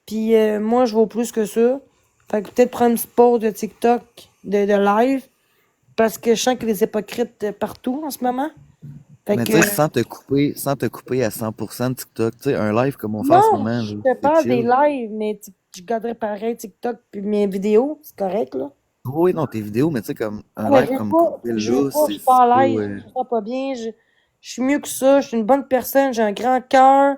[SPEAKER 1] Puis moi, je vaux plus que ça. Fait que peut-être prendre une petite pause de TikTok, de live, parce que je sens qu'il y a des hypocrites partout en ce moment. Fait
[SPEAKER 2] Mais
[SPEAKER 1] que,
[SPEAKER 2] tu sais, sans te couper à 100% de TikTok, tu sais, un live comme on fait en ce
[SPEAKER 1] non,
[SPEAKER 2] moment,
[SPEAKER 1] je
[SPEAKER 2] là,
[SPEAKER 1] te
[SPEAKER 2] c'est
[SPEAKER 1] parle des
[SPEAKER 2] chill.
[SPEAKER 1] lives, mais je garderai pareil TikTok puis mes vidéos, c'est correct, là.
[SPEAKER 2] Oui, non, tes vidéos, mais tu sais, comme un
[SPEAKER 1] Mais
[SPEAKER 2] live comme qu'on fait
[SPEAKER 1] je veux
[SPEAKER 2] là,
[SPEAKER 1] pas, je suis
[SPEAKER 2] c'est
[SPEAKER 1] pas à
[SPEAKER 2] pas.
[SPEAKER 1] l'aise, je me sens pas bien, je suis mieux que ça, je suis une bonne personne, j'ai un grand cœur.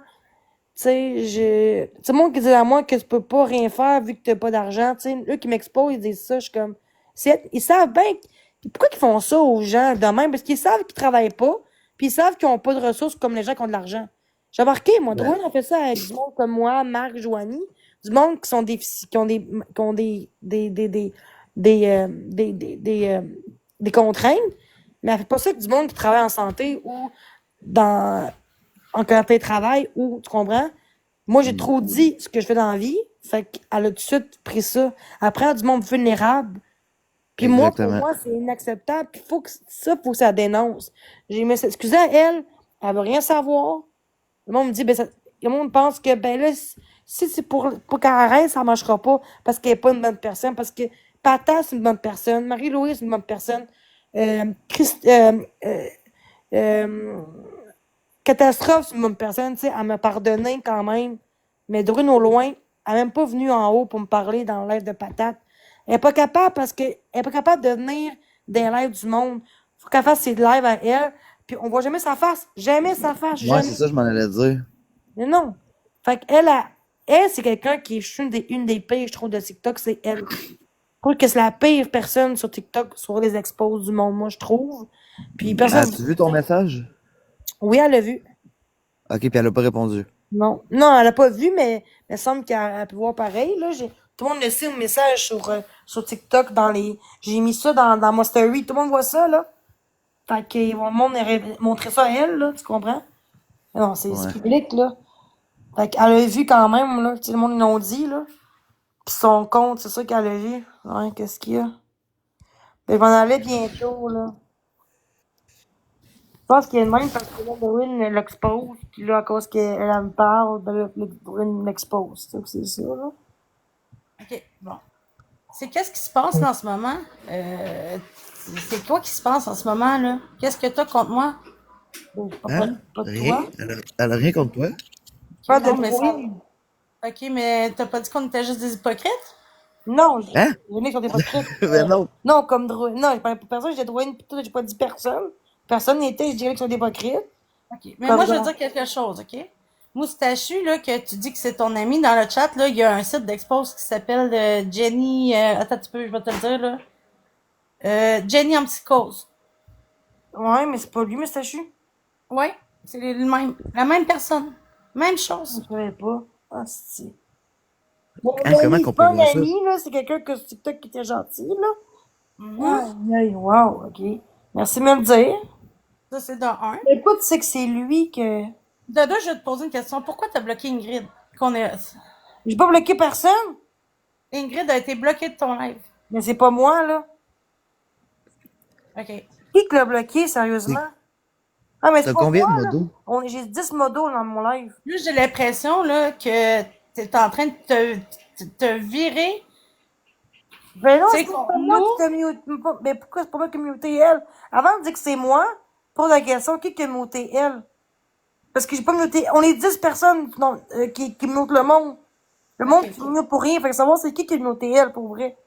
[SPEAKER 1] Tu sais, tout le monde qui dit à moi que tu peux pas rien faire vu que t'as pas d'argent, tu sais, eux qui m'exposent, ils disent ça, je suis comme, ils savent bien, pourquoi ils font ça aux gens de même? Parce qu'ils savent qu'ils travaillent pas, puis ils savent qu'ils ont pas de ressources comme les gens qui ont de l'argent. J'ai remarqué, moi,
[SPEAKER 2] Ben,
[SPEAKER 1] Drouin, on fait ça avec du monde comme moi, Marc, Joanie, du monde qui sont qui ont des contraintes, mais elle fait pas ça avec du monde qui travaille en santé ou dans, en télétravail ou, tu comprends? Moi, j'ai trop dit ce que je fais dans la vie. Fait qu'elle a tout de suite pris ça. Après, elle a du monde vulnérable. Puis moi, pour
[SPEAKER 2] exactement.
[SPEAKER 1] moi, c'est inacceptable. Puis faut que ça dénonce. J'ai mis excusez à elle, elle veut rien savoir. Le monde me dit, le monde pense que, ben là, si c'est pour qu'elle arrête, ça marchera pas. Parce qu'elle est pas une bonne personne. Parce que Pata, c'est une bonne personne. Marie-Louise, c'est une bonne personne. Christ, euh, Catastrophe, c'est une bonne personne, tu sais, elle m'a pardonné quand même. Mais Drune au loin, elle n'est même pas venue en haut pour me parler dans le live de patate. Elle n'est pas capable parce qu'elle n'est pas capable de venir dans les lives du monde. Faut qu'elle fasse ses lives à elle. Puis on voit jamais sa face. Jamais sa face.
[SPEAKER 2] Ouais,
[SPEAKER 1] Jamais.
[SPEAKER 2] c'est ça, je m'en allais dire.
[SPEAKER 1] Mais non. Fait qu'elle, c'est quelqu'un qui est une des pires, je trouve, de TikTok, c'est elle. Je trouve que c'est la pire personne sur TikTok sur les expos du monde, moi, je trouve. Puis personne.
[SPEAKER 2] As-tu vu ton message?
[SPEAKER 1] Oui, elle l'a vu.
[SPEAKER 2] Ok, puis elle a pas répondu.
[SPEAKER 1] Non. Non, elle a pas vu, mais il me semble qu'elle a pu voir pareil. Là. Tout le monde le sait, un message sur TikTok dans les. J'ai mis ça dans mon story. Tout le monde voit ça, là. Fait que le monde a montré ça à elle, là, tu comprends? Non, c'est
[SPEAKER 2] Ouais.
[SPEAKER 1] public, là. Fait qu'elle a vu quand même, là. Tu sais, le monde, ils l'ont dit, là. Pis son compte, c'est ça qu'elle a vu. Ouais, qu'est-ce qu'il y a? Ben, je m'en allais bientôt, là. Je pense qu'il y a une même parce que là, Doreen l'expose, puis là, à cause qu'elle me parle, ben là, Doreen l'expose. C'est ça, là.
[SPEAKER 3] OK, bon. C'est qu'est-ce qui se passe en ce moment? C'est quoi qui se passe en ce moment, là? Qu'est-ce que t'as contre moi?
[SPEAKER 1] Bon,
[SPEAKER 2] Hein?
[SPEAKER 1] pas de
[SPEAKER 2] Rien?
[SPEAKER 1] toi.
[SPEAKER 2] Elle a rien contre toi?
[SPEAKER 1] Pas
[SPEAKER 3] Non,
[SPEAKER 1] de
[SPEAKER 3] mais
[SPEAKER 1] Doreen.
[SPEAKER 3] OK, mais t'as pas dit qu'on était juste des hypocrites?
[SPEAKER 1] Non,
[SPEAKER 2] Hein?
[SPEAKER 1] j'ai mis sur des hypocrites.
[SPEAKER 2] Ben non.
[SPEAKER 1] Non, comme Doreen. Non, j'ai pas pour personne, j'ai Doreen, pis tout, j'ai pas dit personne. Personne n'était, je dirais que sont des hypocrites.
[SPEAKER 3] OK. Mais
[SPEAKER 1] Comme
[SPEAKER 3] moi, je veux
[SPEAKER 1] genre.
[SPEAKER 3] dire quelque chose, OK? Moustachu, là, que tu dis que c'est ton ami dans le chat, là, il y a un site d'expose qui s'appelle Jenny. Attends un petit peu, je vais te le dire, là. Jenny en psychose.
[SPEAKER 1] Ouais, mais c'est pas lui, Moustachu.
[SPEAKER 3] Ouais, c'est le même. La même personne. Même chose.
[SPEAKER 1] Je savais pas. Ah, si.
[SPEAKER 2] Hein, comment
[SPEAKER 1] Mon
[SPEAKER 2] qu'on peut
[SPEAKER 1] ami, c'est pas un
[SPEAKER 2] voir ça?
[SPEAKER 1] ami, là, c'est quelqu'un que sur TikTok qui était gentil, là.
[SPEAKER 3] Mhm.
[SPEAKER 1] Aïe, wow, ok. Merci de me le dire.
[SPEAKER 3] Ça, c'est de un.
[SPEAKER 1] Mais pourquoi tu sais que c'est lui que.
[SPEAKER 3] De deux, je vais te poser une question. Pourquoi t'as bloqué Ingrid? Qu'on est...
[SPEAKER 1] J'ai pas bloqué personne,
[SPEAKER 3] Ingrid a été bloquée de ton live.
[SPEAKER 1] mais c'est pas moi, là.
[SPEAKER 3] OK.
[SPEAKER 1] Qui l'a bloqué,
[SPEAKER 2] C'est-
[SPEAKER 1] sérieusement? Ah, mais c'est
[SPEAKER 2] T'as
[SPEAKER 1] pas
[SPEAKER 2] combien
[SPEAKER 1] moi,
[SPEAKER 2] de
[SPEAKER 1] là.
[SPEAKER 2] modos?
[SPEAKER 1] J'ai 10 modos dans mon live.
[SPEAKER 3] Plus j'ai l'impression là, que t'es en train de te virer.
[SPEAKER 1] Ben non,
[SPEAKER 3] Tu
[SPEAKER 1] c'est
[SPEAKER 3] sais,
[SPEAKER 1] pas moi qui t'ai muté. Mais pourquoi c'est pas moi qui ai muté elle? Avant de dire que c'est moi, pose la question, qui a muté elle? Parce que j'ai pas muté. On est 10 personnes qui mutent le monde. Le monde
[SPEAKER 3] Ok,
[SPEAKER 1] qui
[SPEAKER 3] ok.
[SPEAKER 1] mute pour rien. Fait que savoir c'est qui a muté elle, pour vrai.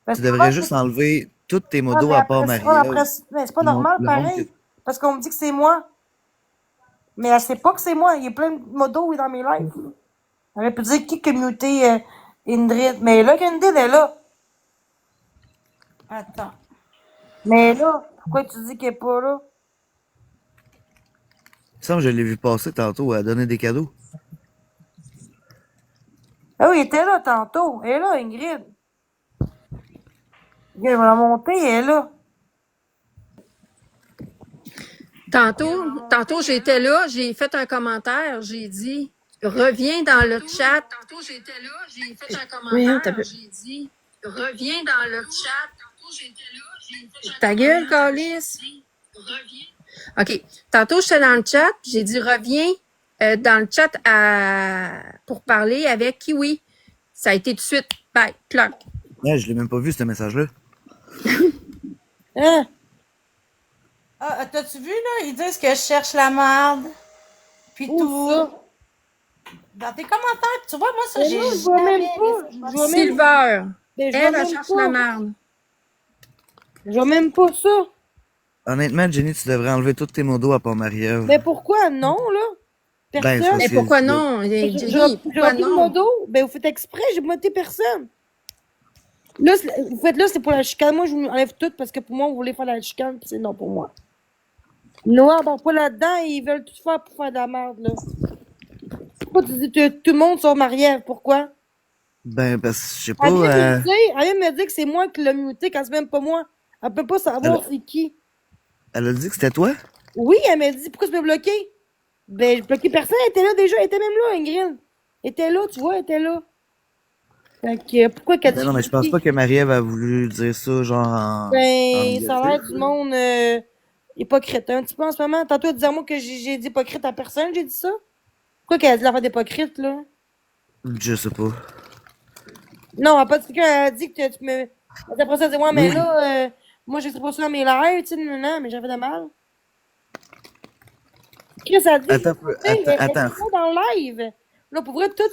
[SPEAKER 1] Parce
[SPEAKER 2] Tu
[SPEAKER 1] que
[SPEAKER 2] devrais juste enlever tous tes
[SPEAKER 1] ah,
[SPEAKER 2] modos
[SPEAKER 1] mais
[SPEAKER 2] à part
[SPEAKER 1] après,
[SPEAKER 2] Marie-Ève.
[SPEAKER 1] mais c'est pas normal,
[SPEAKER 2] Le monde que...
[SPEAKER 1] pareil. Parce qu'on me dit que c'est moi. Mais elle sait pas que c'est moi. Il y a plein de modos dans mes lives. Elle aurait pu dire qui a muté Indrid. Mais là, qu'Indrid est là.
[SPEAKER 3] Attends.
[SPEAKER 1] Mais là, pourquoi tu dis qu'elle est pas là?
[SPEAKER 2] Il me semble que je l'ai vu passer tantôt à donner des cadeaux.
[SPEAKER 1] Ah oui, elle était là tantôt. Elle est là, Ingrid. Elle va la monter, elle est là.
[SPEAKER 4] Tantôt, j'étais là, j'ai fait un commentaire, j'ai dit, reviens dans le chat. Tantôt, j'étais là, j'ai fait un commentaire, j'ai dit, reviens dans le chat. Tantôt, j'étais là, j'ai fait un Ta gueule, Calice. OK. Tantôt, j'étais dans le chat, j'ai dit, reviens dans le chat pour parler avec Kiwi. Ça a été tout de suite, bye, clac.
[SPEAKER 2] Ouais, je l'ai même pas vu, ce message-là.
[SPEAKER 1] Hein?
[SPEAKER 3] Ah, t'as-tu vu, là? Ils disent que je cherche la merde. Puis
[SPEAKER 1] Où
[SPEAKER 3] tout.
[SPEAKER 1] ça?
[SPEAKER 3] Dans tes commentaires. Tu vois, moi, ça,
[SPEAKER 1] Mais
[SPEAKER 3] j'ai
[SPEAKER 1] non, je vois même
[SPEAKER 3] jamais
[SPEAKER 1] pas.
[SPEAKER 3] laissé
[SPEAKER 1] Je
[SPEAKER 3] passer.
[SPEAKER 1] vois même,
[SPEAKER 4] Silver.
[SPEAKER 1] mais je vois
[SPEAKER 4] Elle
[SPEAKER 1] même
[SPEAKER 4] cherche la
[SPEAKER 1] pas.
[SPEAKER 4] merde.
[SPEAKER 1] Je vois même pas ça.
[SPEAKER 2] Honnêtement, Jenny, tu devrais enlever tous tes modos à part Marie-Ève.
[SPEAKER 1] Mais pourquoi non, là?
[SPEAKER 2] Ben, c'est
[SPEAKER 1] Personne.
[SPEAKER 2] parce
[SPEAKER 4] Mais
[SPEAKER 2] que
[SPEAKER 4] pourquoi non? Jenny,
[SPEAKER 1] J'aurais
[SPEAKER 4] pourquoi
[SPEAKER 1] plus de
[SPEAKER 4] non?
[SPEAKER 1] modo. Ben, vous faites exprès, j'ai monté personne. Là, vous faites là, c'est pour la chicane. Moi, je vous enlève tout parce que pour moi, vous voulez faire la chicane, puis c'est non pour moi. Noir, bon, pas là-dedans, ils veulent tout faire pour faire de la merde, là. Pourquoi tu dis que tout le monde sur Marie-Ève? Pourquoi?
[SPEAKER 2] Ben, parce que je sais
[SPEAKER 1] Elle vient
[SPEAKER 2] pas,
[SPEAKER 1] de me dire, elle vient de me dire que c'est moi qui l'ai muté quand c'est même pas moi. Elle peut pas savoir c'est qui.
[SPEAKER 2] elle a dit que c'était toi?
[SPEAKER 1] Oui, elle m'a dit, pourquoi tu m'as bloqué? Ben, j'ai bloqué personne, elle était là déjà, elle était même là, Ingrid. Elle était là, tu vois, elle était là. Fait que, pourquoi qu'elle
[SPEAKER 2] Ben
[SPEAKER 1] dit
[SPEAKER 2] non, mais je pense pas que Marie-Ève a voulu dire ça, genre, en
[SPEAKER 1] ben, ça a l'air
[SPEAKER 2] négatif.
[SPEAKER 1] du monde hypocrite un petit peu en ce moment. Tantôt, elle disait à moi que j'ai dit hypocrite à personne, j'ai dit ça. Pourquoi qu'elle a dit l'affaire d'hypocrite, là?
[SPEAKER 2] Je sais pas.
[SPEAKER 1] Non, elle a pas dit quelqu'un, elle a dit que tu me. Après ça, elle dit, ouais, mais
[SPEAKER 2] Oui.
[SPEAKER 1] là, moi, j'extrais pas ça dans mes lives, tu sais, non, mais j'avais de mal. Chris a dit,
[SPEAKER 2] Attends, un peu,
[SPEAKER 1] hey, elle était
[SPEAKER 2] attends.
[SPEAKER 1] pas dans le live. Là, pour vrai, toi,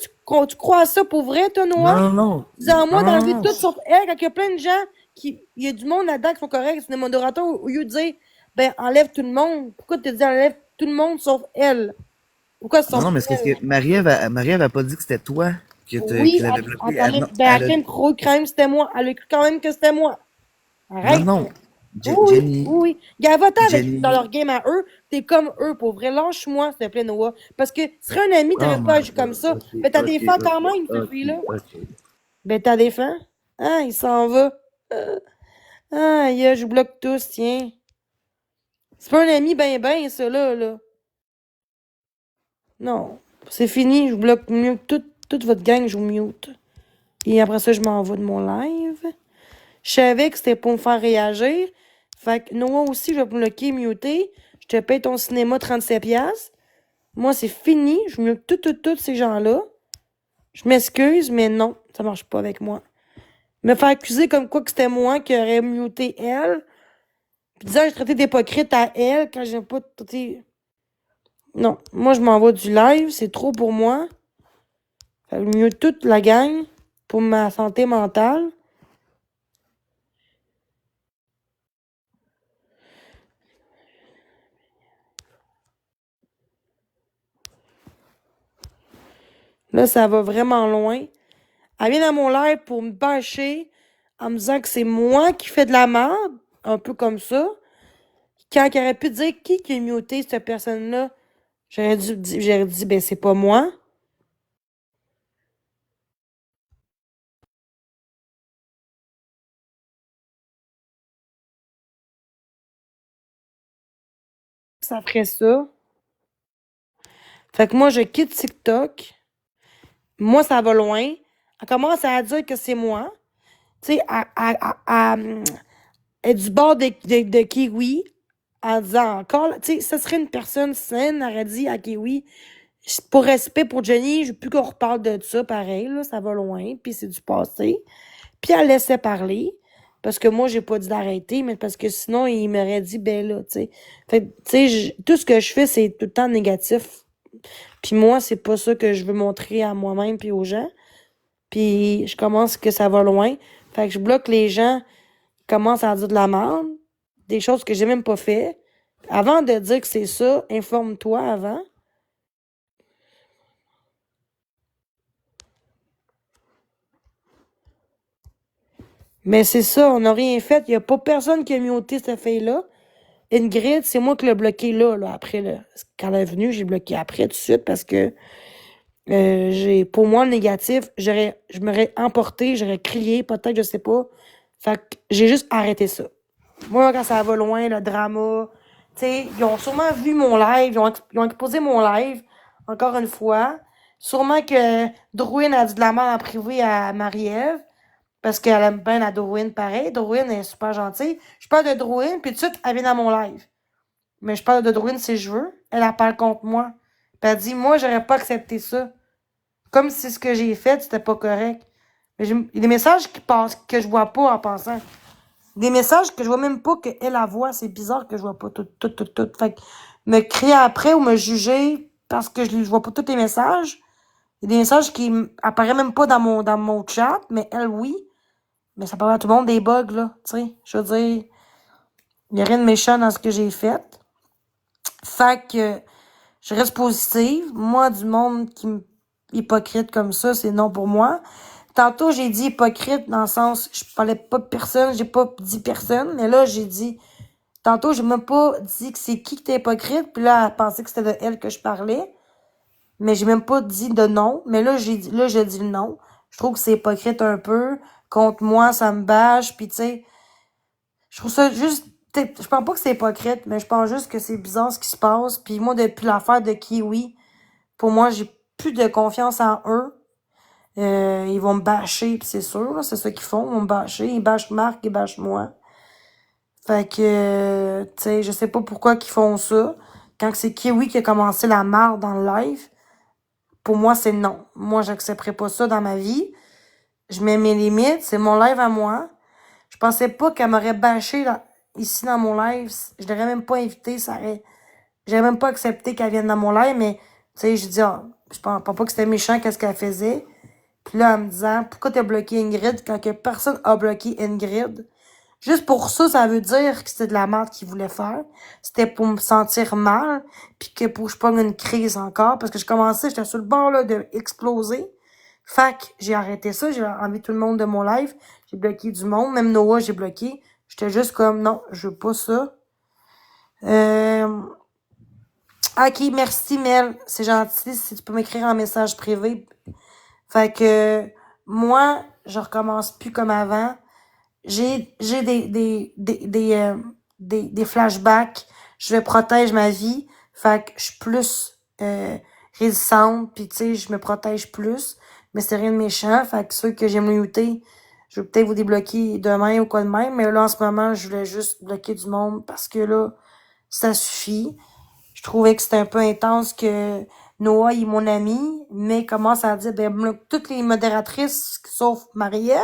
[SPEAKER 1] tu crois à ça pour vrai, toi,
[SPEAKER 2] Non,
[SPEAKER 1] Noah?
[SPEAKER 2] non, non.
[SPEAKER 1] Disant-moi
[SPEAKER 2] Non, non,
[SPEAKER 1] d'enlever
[SPEAKER 2] non.
[SPEAKER 1] tout sauf elle, quand il y a plein de gens qui. Il y a du monde là-dedans qui sont corrects, c'est des modérateurs, au lieu de dire, ben, enlève tout le monde. Pourquoi tu dis enlève tout le monde sauf elle? Pourquoi
[SPEAKER 2] Non,
[SPEAKER 1] sauf
[SPEAKER 2] non, mais c'est parce
[SPEAKER 1] elle?
[SPEAKER 2] que Marie-Ève a pas dit que c'était toi qui
[SPEAKER 1] Oui,
[SPEAKER 2] l'avais bloqué.
[SPEAKER 1] quand même, ben, elle a cru quand même c'était moi. Elle a cru quand même que c'était moi.
[SPEAKER 2] Non,
[SPEAKER 1] Arrête.
[SPEAKER 2] non.
[SPEAKER 1] Oui, oui,
[SPEAKER 2] Jenny.
[SPEAKER 1] oui, oui. Gars, va-t'en avec
[SPEAKER 2] Jenny.
[SPEAKER 1] dans leur game à eux. T'es comme eux, pour vrai. Lâche-moi, s'il te plaît, Noah. Parce que si serais un ami,
[SPEAKER 2] Oh
[SPEAKER 1] t'aurais pas
[SPEAKER 2] my
[SPEAKER 1] agi comme
[SPEAKER 2] god.
[SPEAKER 1] ça.
[SPEAKER 2] Ok,
[SPEAKER 1] Ben, t'as des
[SPEAKER 2] ok,
[SPEAKER 1] fans
[SPEAKER 2] ok,
[SPEAKER 1] quand même, cette
[SPEAKER 2] ok,
[SPEAKER 1] fille-là.
[SPEAKER 2] ok.
[SPEAKER 1] Ben, t'as des fans? Ah, il s'en va. Ah, yeah, je vous bloque tous, tiens. C'est pas un ami ben, ça, là. Non. C'est fini, je vous bloque mieux que toute votre gang, je vous mute. Et après ça, je m'en vais de mon live. Je savais que c'était pour me faire réagir. Fait que Noah aussi, je vais me bloquer, muter. Je te paye ton cinéma 37$. Moi, c'est fini. Je mute tous ces gens-là. Je m'excuse, mais non, ça marche pas avec moi. Me faire accuser comme quoi que c'était moi qui aurais muté elle. Puis disant que j'ai traité d'hypocrite à elle quand j'ai pas traité. Non, moi, je m'en vais du live. C'est trop pour moi. Fait que mieux toute la gang pour ma santé mentale. Là, ça va vraiment loin. Elle vient dans mon live pour me bâcher en me disant que c'est moi qui fais de la merde, un peu comme ça. Quand elle aurait pu dire qui a muté cette personne-là, j'aurais dit, ben c'est pas moi. ça ferait ça. Fait que moi, je quitte TikTok. Moi, ça va loin. Elle commence à dire que c'est moi. Tu sais, elle est du bord de Kiwi en disant encore, tu sais, ce serait une personne saine, elle aurait dit à Kiwi, pour respect pour Jenny, je veux plus qu'on reparle de ça, pareil, là, ça va loin, puis c'est du passé. Puis elle laissait parler, parce que moi, j'ai pas dit d'arrêter, mais parce que sinon, il m'aurait dit, ben là, tu sais. Fait que, tu sais, tout ce que je fais, c'est tout le temps négatif. Puis moi, c'est pas ça que je veux montrer à moi-même puis aux gens. Puis je commence que ça va loin. Fait que je bloque les gens qui commencent à dire de la merde, des choses que j'ai même pas fait. Avant de dire que c'est ça, informe-toi avant. Mais c'est ça, on n'a rien fait. Il n'y a pas personne qui a muté cette fille-là. Ingrid, c'est moi qui l'ai bloqué là, après. Là. Quand elle est venue, j'ai bloqué après tout de suite parce que pour moi, le négatif, je m'aurais emporté, j'aurais crié, peut-être, je sais pas. Fait que j'ai juste arrêté ça. Moi, quand ça va loin, le drama, tu sais, ils ont sûrement vu mon live, ils ont exposé mon live, encore une fois. Sûrement que Drouin a dit de la merde en privé à Marie-Ève, parce qu'elle aime bien la Drouin pareil. Drouin est super gentille. Je parle de Drouin, puis tout de suite, elle vient dans mon live. Mais je parle de Drouin si je veux. Elle parle contre moi. Puis elle dit, moi, j'aurais pas accepté ça. Comme si ce que j'ai fait, c'était pas correct. Mais il y a des messages qui passent, que je vois pas en passant. Des messages que je vois même pas qu'elle la voit. C'est bizarre que je vois pas tout. Fait que me crier après ou me juger parce que je vois pas tous les messages. Il y a des messages qui apparaissent même pas dans mon chat, mais elle, oui. Mais ça parle à tout le monde des bugs, là. Tu sais, je veux dire, il y a rien de méchant dans ce que j'ai fait. Fait que je reste positive. Moi, du monde qui me hypocrite comme ça, c'est non pour moi. Tantôt, j'ai dit hypocrite dans le sens, je parlais pas de personne, j'ai pas dit personne, mais là, j'ai dit, tantôt, j'ai même pas dit que c'est qui était hypocrite, puis là, elle pensait que c'était de elle que je parlais, mais j'ai même pas dit de non, mais là, j'ai dit le non. Je trouve que c'est hypocrite un peu, contre moi, ça me bâche, puis tu sais, je trouve ça juste, je pense pas que c'est hypocrite, mais je pense juste que c'est bizarre ce qui se passe, puis moi, depuis l'affaire de Kiwi, pour moi, j'ai plus de confiance en eux. Ils vont me bâcher, pis c'est sûr, là, c'est ça qu'ils font, ils vont me bâcher. Ils bâchent Marc, ils bâchent moi. Fait que, tu sais, je sais pas pourquoi qu'ils font ça. Quand c'est Kiwi qui a commencé la marre dans le live, pour moi, c'est non. Moi, j'accepterais pas ça dans ma vie. Je mets mes limites, c'est mon live à moi. Je pensais pas qu'elle m'aurait bâché ici dans mon live. Je l'aurais même pas invité, j'aurais même pas accepté qu'elle vienne dans mon live, mais, tu sais, je dis, je pense pas que c'était méchant, qu'est-ce qu'elle faisait. Puis là, en me disant, pourquoi t'as bloqué Ingrid quand que personne a bloqué Ingrid? Juste pour ça, ça veut dire que c'était de la merde qu'il voulait faire. C'était pour me sentir mal, puis que pour que je pogne une crise encore, parce que je commençais, j'étais sur le bord, là, de exploser. Fait que j'ai arrêté ça, j'ai enlevé tout le monde de mon live, j'ai bloqué du monde, même Noah, j'ai bloqué. J'étais juste comme, non, je veux pas ça. Ok, merci Mel, c'est gentil, si tu peux m'écrire en message privé. Fait que moi, je recommence plus comme avant. J'ai des flashbacks. Je protège ma vie. Fait que je suis plus résistante. Puis tu sais, je me protège plus. Mais c'est rien de méchant. Fait que ceux que j'aime muter, je vais peut-être vous débloquer demain ou quoi de même. Mais là, en ce moment, je voulais juste bloquer du monde parce que là, ça suffit. Je trouvais que c'était un peu intense que Noah est mon ami, mais commence à dire, ben, toutes les modératrices, sauf Marielle,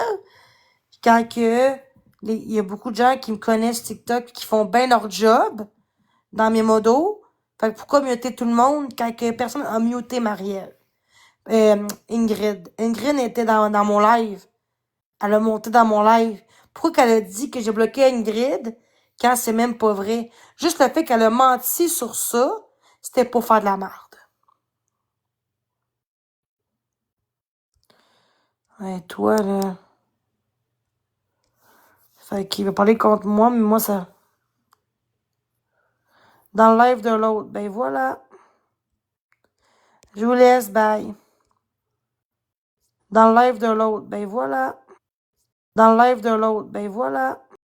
[SPEAKER 1] quand que, il y a beaucoup de gens qui me connaissent TikTok qui font bien leur job dans mes modos. Fait que pourquoi muter tout le monde quand que personne a muté Marielle? Ingrid. Ingrid était dans mon live. Elle a monté dans mon live. Pourquoi qu'elle a dit que j'ai bloqué Ingrid quand c'est même pas vrai? Juste le fait qu'elle a menti sur ça, c'était pour faire de la merde. Ouais, toi, là. Fait qu'il va parler contre moi, mais moi, ça. Dans le live de l'autre. Ben voilà. Je vous laisse, bye. Dans le live de l'autre. Ben voilà. Dans le live de l'autre. Ben voilà.